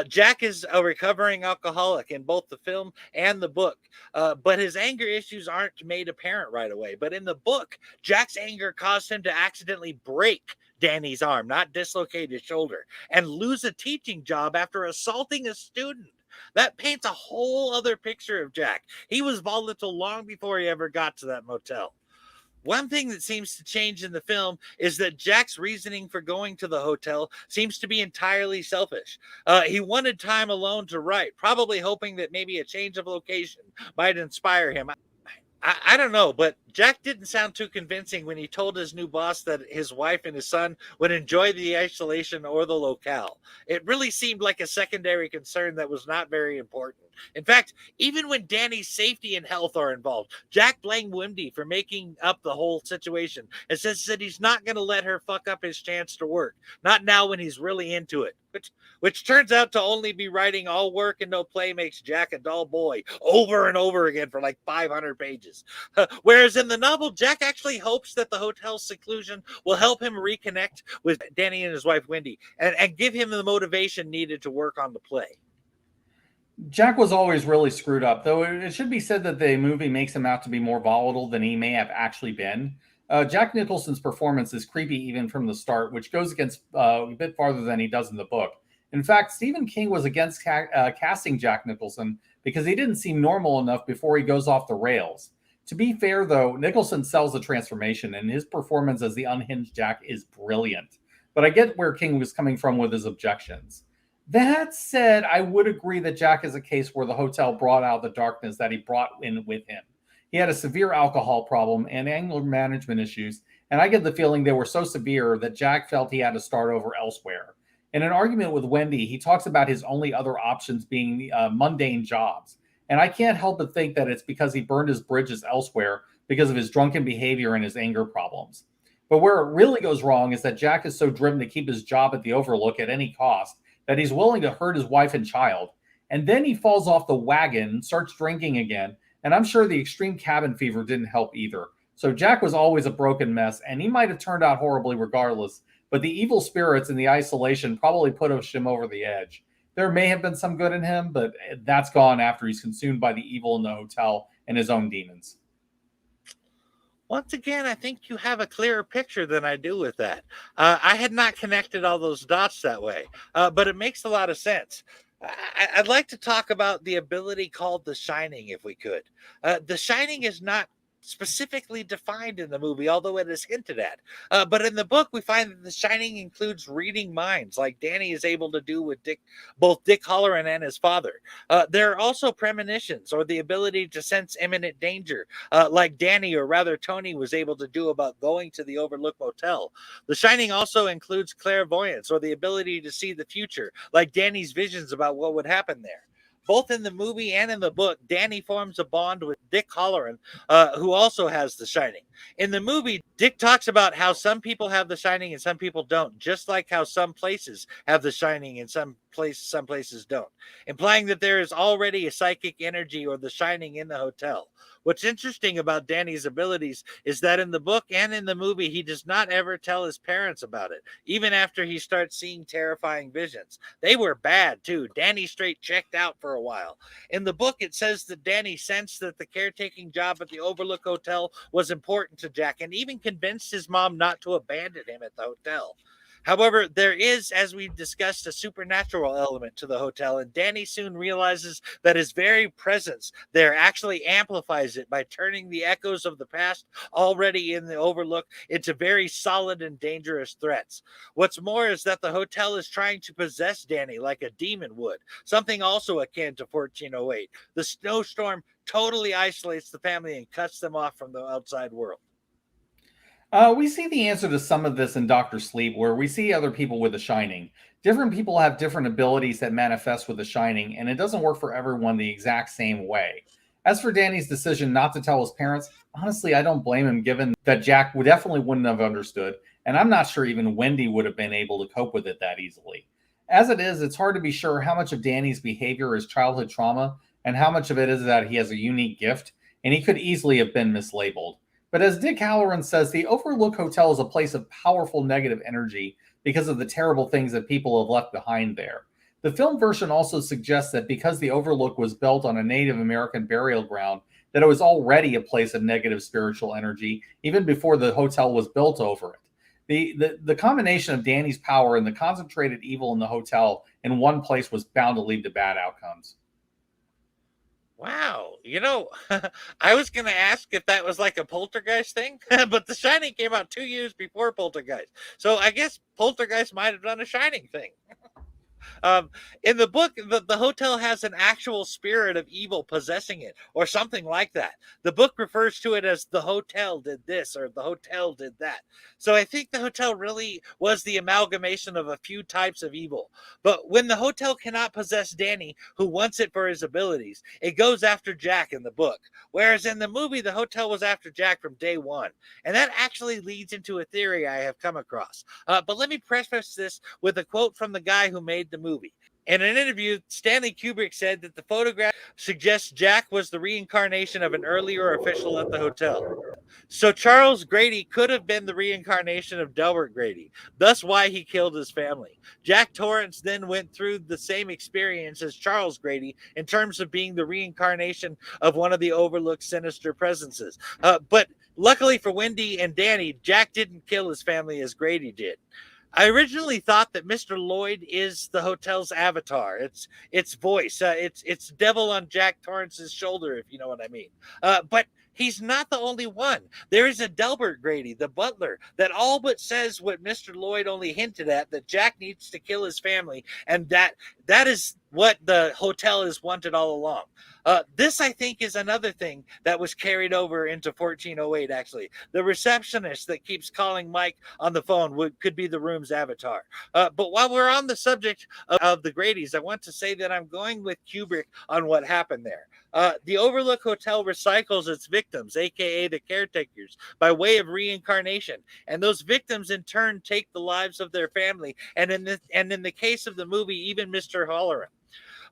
Jack is a recovering alcoholic in both the film and the book, but his anger issues aren't made apparent right away. But in the book, Jack's anger caused him to accidentally break Danny's arm, not dislocate his shoulder, and lose a teaching job after assaulting a student. That paints a whole other picture of Jack. He was volatile long before he ever got to that motel. One thing that seems to change in the film is that Jack's reasoning for going to the hotel seems to be entirely selfish. He wanted time alone to write, probably hoping that maybe a change of location might inspire him. I don't know, but Jack didn't sound too convincing when he told his new boss that his wife and his son would enjoy the isolation or the locale. It really seemed like a secondary concern that was not very important. In fact, even when Danny's safety and health are involved, Jack blamed Wendy for making up the whole situation and says that he's not going to let her fuck up his chance to work. Not now when he's really into it. Which turns out to only be writing all work and no play makes Jack a dull boy over and over again for like 500 pages. Whereas in the novel, Jack actually hopes that the hotel's seclusion will help him reconnect with Danny and his wife Wendy and give him the motivation needed to work on the play. Jack was always really screwed up, though it should be said that the movie makes him out to be more volatile than he may have actually been. Jack Nicholson's performance is creepy even from the start, which goes against a bit farther than he does in the book. In fact, Stephen King was against casting Jack Nicholson because he didn't seem normal enough before he goes off the rails. To be fair, though, Nicholson sells the transformation, and his performance as the unhinged Jack is brilliant. But I get where King was coming from with his objections. That said, I would agree that Jack is a case where the hotel brought out the darkness that he brought in with him. He had a severe alcohol problem and anger management issues, and I get the feeling they were so severe that Jack felt he had to start over elsewhere. In an argument with Wendy, he talks about his only other options being mundane jobs. And I can't help but think that it's because he burned his bridges elsewhere because of his drunken behavior and his anger problems. But where it really goes wrong is that Jack is so driven to keep his job at the Overlook at any cost that he's willing to hurt his wife and child. And then he falls off the wagon, starts drinking again, and I'm sure the extreme cabin fever didn't help either. So Jack was always a broken mess, and he might have turned out horribly regardless, but the evil spirits and the isolation probably pushed him over the edge. There may have been some good in him, but that's gone after he's consumed by the evil in the hotel and his own demons. Once again, I think you have a clearer picture than I do with that. I had not connected all those dots that way, but it makes a lot of sense. I'd like to talk about the ability called the Shining, if we could. The Shining is not specifically defined in the movie, although it is hinted at. But in the book, we find that the Shining includes reading minds, like Danny is able to do with both Dick Halloran and his father. There are also premonitions, or the ability to sense imminent danger, like Danny, or rather Tony, was able to do about going to the Overlook Motel. The Shining also includes clairvoyance, or the ability to see the future, like Danny's visions about what would happen there. Both in the movie and in the book, Danny forms a bond with Dick Halloran, who also has the Shining. In the movie, Dick talks about how some people have the Shining and some people don't, just like how some places have the Shining and some places don't, implying that there is already a psychic energy or the Shining in the hotel. What's interesting about Danny's abilities is that in the book and in the movie, he does not ever tell his parents about it, even after he starts seeing terrifying visions. They were bad, too. Danny straight checked out for a while. In the book, it says that Danny sensed that the caretaking job at the Overlook Hotel was important to Jack and even convinced his mom not to abandon him at the hotel. However, there is, as we discussed, a supernatural element to the hotel, and Danny soon realizes that his very presence there actually amplifies it by turning the echoes of the past already in the Overlook into very solid and dangerous threats. What's more is that the hotel is trying to possess Danny like a demon would, something also akin to 1408. The snowstorm totally isolates the family and cuts them off from the outside world. We see the answer to some of this in Doctor Sleep, where we see other people with the Shining. Different people have different abilities that manifest with the Shining, and it doesn't work for everyone the exact same way. As for Danny's decision not to tell his parents, honestly, I don't blame him, given that Jack definitely wouldn't have understood, and I'm not sure even Wendy would have been able to cope with it that easily. As it is, it's hard to be sure how much of Danny's behavior is childhood trauma, and how much of it is that he has a unique gift, and he could easily have been mislabeled. But as Dick Halloran says, the Overlook Hotel is a place of powerful negative energy because of the terrible things that people have left behind there. The film version also suggests that because the Overlook was built on a Native American burial ground, that it was already a place of negative spiritual energy, even before the hotel was built over it. The combination of Danny's power and the concentrated evil in the hotel in one place was bound to lead to bad outcomes. Wow. I was going to ask if that was like a Poltergeist thing, but The Shining came out 2 years before Poltergeist. So I guess Poltergeist might have done a Shining thing. In the book, the hotel has an actual spirit of evil possessing it, or something like that. The book refers to it as the hotel did this or the hotel did that. So I think the hotel really was the amalgamation of a few types of evil. But when the hotel cannot possess Danny, who wants it for his abilities, it goes after Jack in the book. Whereas in the movie, the hotel was after Jack from day one. And that actually leads into a theory I have come across. But let me preface this with a quote from the guy who made the movie. In an interview, Stanley Kubrick said that the photograph suggests Jack was the reincarnation of an earlier official at the hotel. So Charles Grady could have been the reincarnation of Delbert Grady, thus why he killed his family. Jack Torrance then went through the same experience as Charles Grady in terms of being the reincarnation of one of the overlooked sinister presences. But luckily for Wendy and Danny, Jack didn't kill his family as Grady did. I originally thought that Mr. Lloyd is the hotel's avatar. It's voice. It's devil on Jack Torrance's shoulder, if you know what I mean. But he's not the only one. There is a Delbert Grady, the butler, that all but says what Mr. Lloyd only hinted at, that Jack needs to kill his family, and that is what the hotel has wanted all along. This, I think, is another thing that was carried over into 1408, actually. The receptionist that keeps calling Mike on the phone could be the room's avatar. But while we're on the subject of the Gradys, I want to say that I'm going with Kubrick on what happened there. The Overlook Hotel recycles its victims, aka the caretakers, by way of reincarnation, and those victims in turn take the lives of their family, and in the case of the movie, even Mr. Halloran.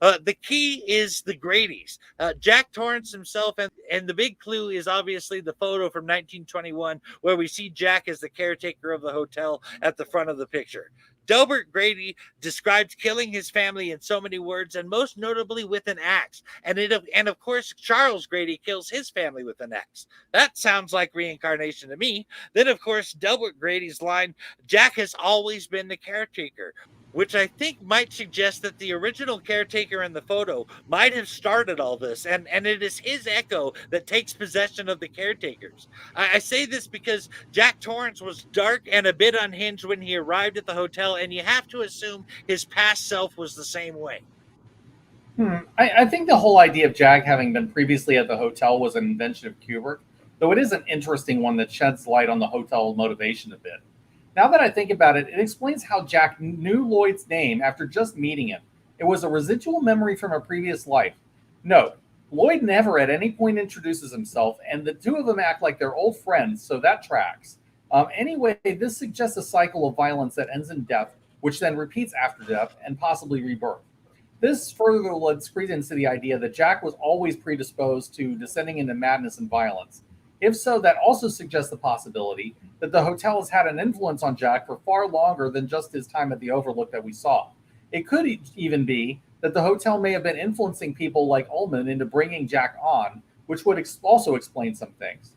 The key is the Gradys. Jack Torrance himself, and the big clue is obviously the photo from 1921 where we see Jack as the caretaker of the hotel at the front of the picture. Delbert Grady describes killing his family in so many words, and most notably with an axe. And of course, Charles Grady kills his family with an axe. That sounds like reincarnation to me. Then, of course, Delbert Grady's line, Jack has always been the caretaker, which I think might suggest that the original caretaker in the photo might have started all this, and it is his echo that takes possession of the caretakers. I say this because Jack Torrance was dark and a bit unhinged when he arrived at the hotel, and you have to assume his past self was the same way. I think the whole idea of Jack having been previously at the hotel was an invention of Kubrick, though it is an interesting one that sheds light on the hotel motivation a bit. Now that I think about it, it explains how Jack knew Lloyd's name after just meeting him. It was a residual memory from a previous life. Note, Lloyd never at any point introduces himself, and the two of them act like they're old friends, so that tracks. Anyway, this suggests a cycle of violence that ends in death, which then repeats after death and possibly rebirth. This further lends credence to the idea that Jack was always predisposed to descending into madness and violence. If so, that also suggests the possibility that the hotel has had an influence on Jack for far longer than just his time at the Overlook that we saw. It could even be that the hotel may have been influencing people like Ullman into bringing Jack on, which would also explain some things.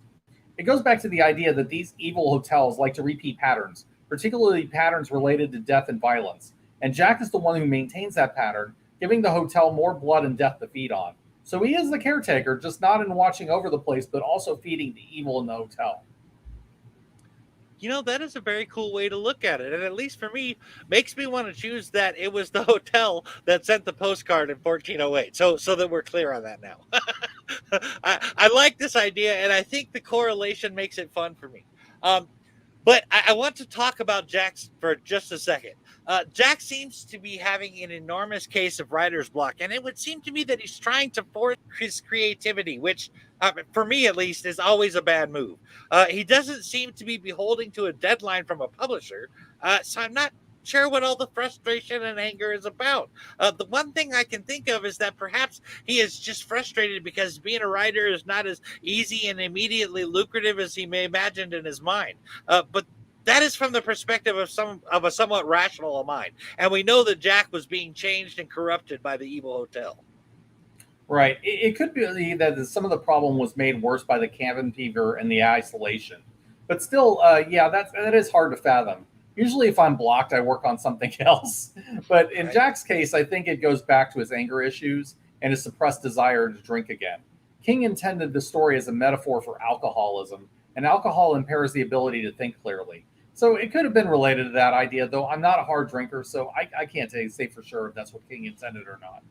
It goes back to the idea that these evil hotels like to repeat patterns, particularly patterns related to death and violence, and Jack is the one who maintains that pattern, giving the hotel more blood and death to feed on. So he is the caretaker, just not in watching over the place, but also feeding the evil in the hotel. You know, that is a very cool way to look at it. And at least for me, makes me want to choose that it was the hotel that sent the postcard in 1408. So that we're clear on that now. I like this idea, and I think the correlation makes it fun for me. But I want to talk about Jack for just a second. Jack seems to be having an enormous case of writer's block, and it would seem to me that he's trying to force his creativity, which, for me at least, is always a bad move. He doesn't seem to be beholden to a deadline from a publisher, so I'm not sure what all the frustration and anger is about. The one thing I can think of is that perhaps he is just frustrated because being a writer is not as easy and immediately lucrative as he may imagined in his mind. But that is from the perspective of a somewhat rational mind, and we know that Jack was being changed and corrupted by the evil hotel. Right. It could be that some of the problem was made worse by the cabin fever and the isolation. But still, yeah, that is hard to fathom. Usually, if I'm blocked, I work on something else. But in Jack's case, I think it goes back to his anger issues and his suppressed desire to drink again. King intended the story as a metaphor for alcoholism, and alcohol impairs the ability to think clearly. So it could have been related to that idea, though I'm not a hard drinker, so I can't say for sure if that's what King intended or not.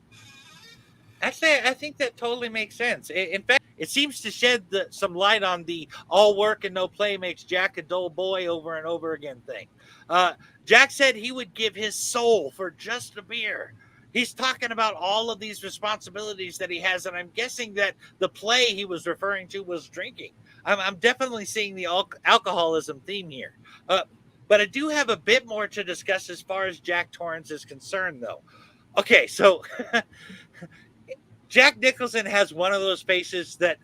Actually, I think that totally makes sense. In fact, it seems to shed some light on the all work and no play makes Jack a dull boy over and over again thing. Uh, Jack said he would give his soul for just a beer. He's talking about all of these responsibilities that he has, and I'm guessing that the play he was referring to was drinking. I'm definitely seeing the alcoholism theme here. Uh, but I do have a bit more to discuss as far as Jack Torrance is concerned, though. Okay, so Jack Nicholson has one of those faces that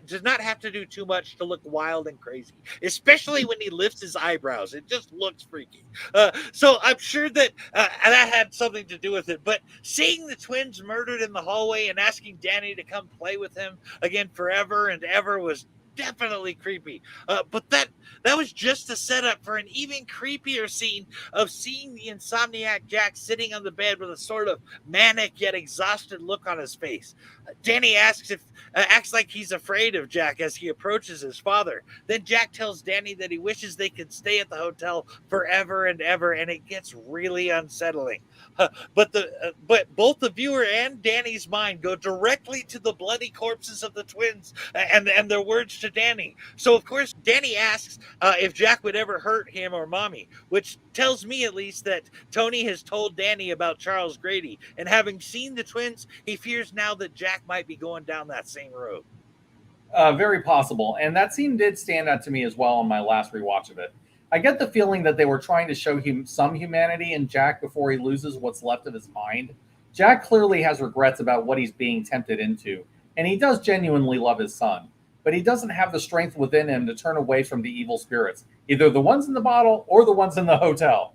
does not have to do too much to look wild and crazy, especially when he lifts his eyebrows. It just looks freaky. So I'm sure that that had something to do with it. But seeing the twins murdered in the hallway and asking Danny to come play with him again forever and ever was definitely creepy. But that was just a setup for an even creepier scene of seeing the insomniac Jack sitting on the bed with a sort of manic yet exhausted look on his face. Danny acts like he's afraid of Jack as he approaches his father. Then Jack tells Danny that he wishes they could stay at the hotel forever and ever, and it gets really unsettling. But both the viewer and Danny's mind go directly to the bloody corpses of the twins and their words to Danny. So of course Danny asks if Jack would ever hurt him or Mommy, which tells me at least that Tony has told Danny about Charles Grady, and having seen the twins, he fears now that Jack might be going down that same road. Very possible. And that scene did stand out to me as well on my last rewatch of it. I get the feeling that they were trying to show him some humanity in Jack before he loses what's left of his mind. Jack clearly has regrets about what he's being tempted into, and he does genuinely love his son. But he doesn't have the strength within him to turn away from the evil spirits, either the ones in the bottle or the ones in the hotel.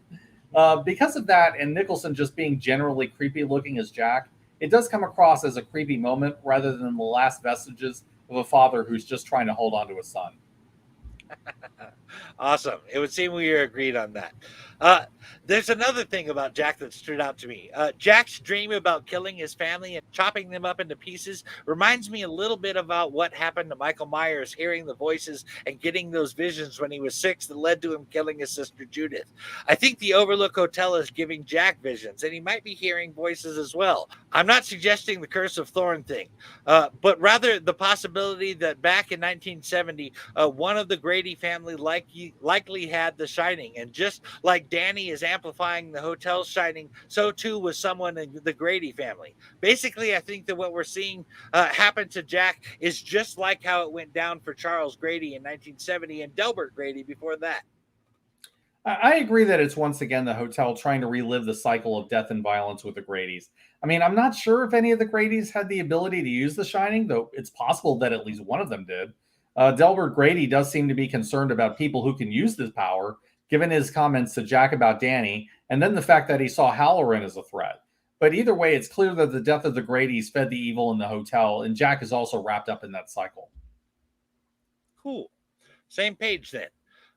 Because of that, and Nicholson just being generally creepy looking as Jack, it does come across as a creepy moment rather than the last vestiges of a father who's just trying to hold on to his son. Awesome. It would seem we are agreed on that. Uh, there's another thing about Jack that stood out to me. Jack's dream about killing his family and chopping them up into pieces reminds me a little bit about what happened to Michael Myers, hearing the voices and getting those visions when he was 6 that led to him killing his sister Judith. I think the Overlook Hotel is giving Jack visions, and he might be hearing voices as well. I'm not suggesting the Curse of Thorn thing, but rather the possibility that back in 1970, one of the Grady family likely had The Shining, and just like Danny is amplifying the hotel's shining, so too was someone in the Grady family. Basically, I think that what we're seeing happen to Jack is just like how it went down for Charles Grady in 1970 and Delbert Grady before that. I agree that it's once again the hotel trying to relive the cycle of death and violence with the Gradys. I mean, I'm not sure if any of the Gradys had the ability to use The Shining, though it's possible that at least one of them did. Delbert Grady does seem to be concerned about people who can use this power, given his comments to Jack about Danny, and then the fact that he saw Halloran as a threat. But either way, it's clear that the death of the Gradys fed the evil in the hotel, and Jack is also wrapped up in that cycle. Cool. Same page then.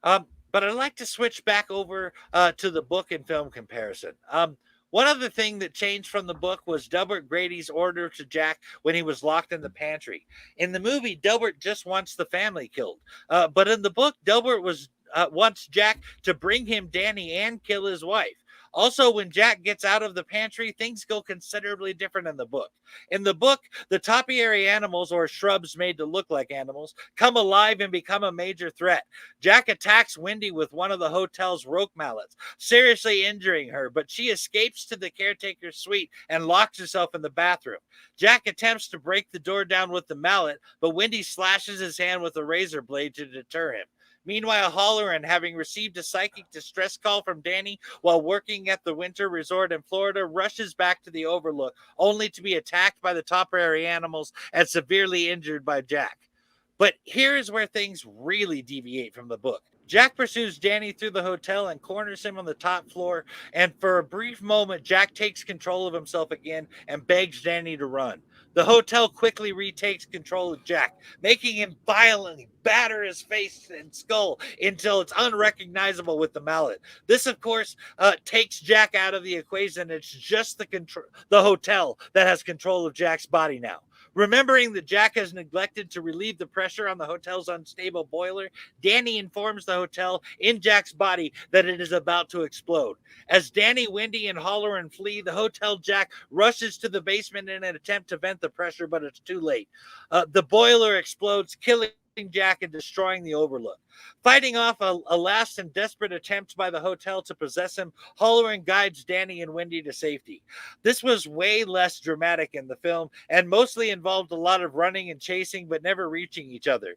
But I'd like to switch back over to the book and film comparison. One other thing that changed from the book was Delbert Grady's order to Jack when he was locked in the pantry. In the movie, Delbert just wants the family killed. But in the book, Delbert wants Jack to bring him Danny and kill his wife. Also, when Jack gets out of the pantry, things go considerably different in the book. In the book, the topiary animals, or shrubs made to look like animals, come alive and become a major threat. Jack attacks Wendy with one of the hotel's roque mallets, seriously injuring her, but she escapes to the caretaker's suite and locks herself in the bathroom. Jack attempts to break the door down with the mallet, but Wendy slashes his hand with a razor blade to deter him. Meanwhile, Halloran, having received a psychic distress call from Danny while working at the winter resort in Florida, rushes back to the Overlook, only to be attacked by the topiary animals and severely injured by Jack. But here is where things really deviate from the book. Jack pursues Danny through the hotel and corners him on the top floor, and for a brief moment, Jack takes control of himself again and begs Danny to run. The hotel quickly retakes control of Jack, making him violently batter his face and skull until it's unrecognizable with the mallet. This, of course, takes Jack out of the equation. It's just the hotel that has control of Jack's body now. Remembering that Jack has neglected to relieve the pressure on the hotel's unstable boiler, Danny informs the hotel in Jack's body that it is about to explode. As Danny, Wendy, and Halloran flee, the hotel Jack rushes to the basement in an attempt to vent the pressure, but it's too late. The boiler explodes, killing Jack and destroying the Overlook. Fighting off a last and desperate attempt by the hotel to possess him, Halloran guides Danny and Wendy to safety. This was way less dramatic in the film and mostly involved a lot of running and chasing, but never reaching each other.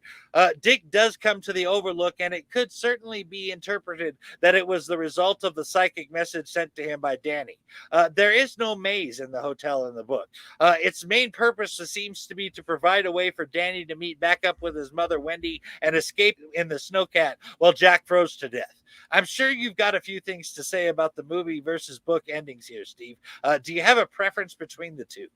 Dick does come to the Overlook, and it could certainly be interpreted that it was the result of the psychic message sent to him by Danny. There is no maze in the hotel in the book. Its main purpose seems to be to provide a way for Danny to meet back up with his mother, Wendy, and escape in the snowcat while Jack froze to death. I'm sure you've got a few things to say about the movie versus book endings here, Steve. Do you have a preference between the two?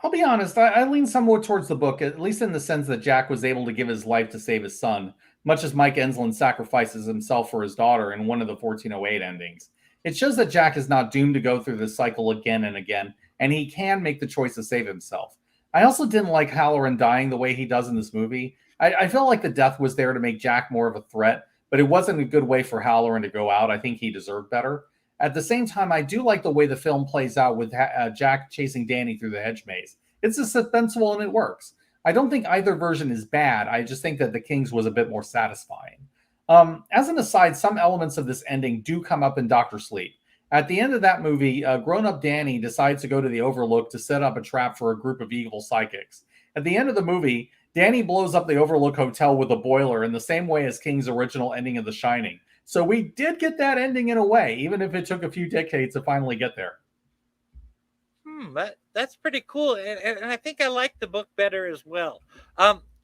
I'll be honest, I lean somewhat towards the book, at least in the sense that Jack was able to give his life to save his son, much as Mike Enslin sacrifices himself for his daughter in one of the 1408 endings. It shows that Jack is not doomed to go through this cycle again and again, and he can make the choice to save himself. I also didn't like Halloran dying the way he does in this movie. I felt like the death was there to make Jack more of a threat, but it wasn't a good way for Halloran to go out. I think he deserved better. At the same time, I do like the way the film plays out with Jack chasing Danny through the hedge maze. It's suspenseful and it works. I don't think either version is bad. I just think that the King's was a bit more satisfying. As an aside, some elements of this ending do come up in Dr. Sleep. At the end of that movie, grown-up Danny decides to go to the Overlook to set up a trap for a group of evil psychics. At the end of the movie, Danny blows up the Overlook Hotel with a boiler in the same way as King's original ending of The Shining. So we did get that ending in a way, even if it took a few decades to finally get there. That's pretty cool, and I think I like the book better as well.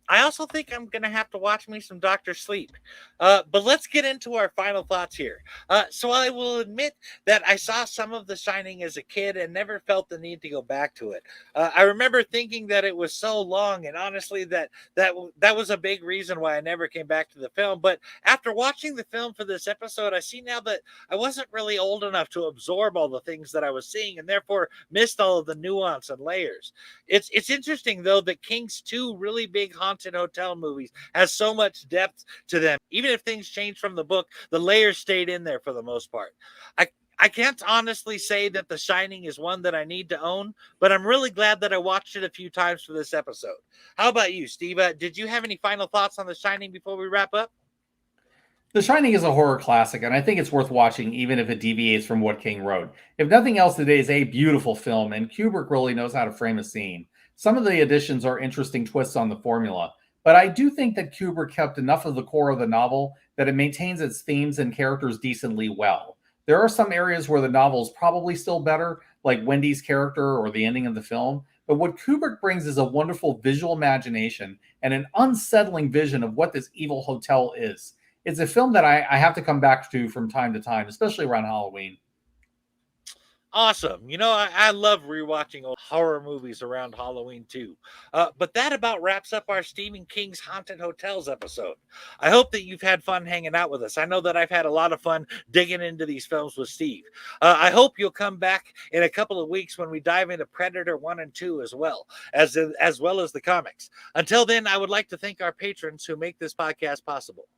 I also think I'm going to have to watch me some Dr. Sleep. But let's get into our final thoughts here. So I will admit that I saw some of The Shining as a kid and never felt the need to go back to it. I remember thinking that it was so long, and honestly, that was a big reason why I never came back to the film. But after watching the film for this episode, I see now that I wasn't really old enough to absorb all the things that I was seeing, and therefore missed all of the nuance and layers. It's interesting, though, that King's two really big haunted hotel movies has so much depth to them. Even if things changed from the book, the layers stayed in there for the most part. I can't honestly say that The Shining is one that I need to own, but I'm really glad that I watched it a few times for this episode. How about you, Steve? Did you have any final thoughts on The Shining before we wrap up? The Shining is a horror classic, and I think it's worth watching even if it deviates from what King wrote. If nothing else, it is a beautiful film, and Kubrick really knows how to frame a scene. Some of the additions are interesting twists on the formula, but I do think that Kubrick kept enough of the core of the novel that it maintains its themes and characters decently well. There are some areas where the novel is probably still better, like Wendy's character or the ending of the film, but what Kubrick brings is a wonderful visual imagination and an unsettling vision of what this evil hotel is. It's a film that I have to come back to from time to time, especially around Halloween. Awesome. I love rewatching old horror movies around Halloween too. But that about wraps up our Stephen King's Haunted Hotels episode. I hope that you've had fun hanging out with us. I know that I've had a lot of fun digging into these films with Steve. I hope you'll come back in a couple of weeks when we dive into Predator 1 and 2 as well as the comics. Until then, I would like to thank our patrons who make this podcast possible.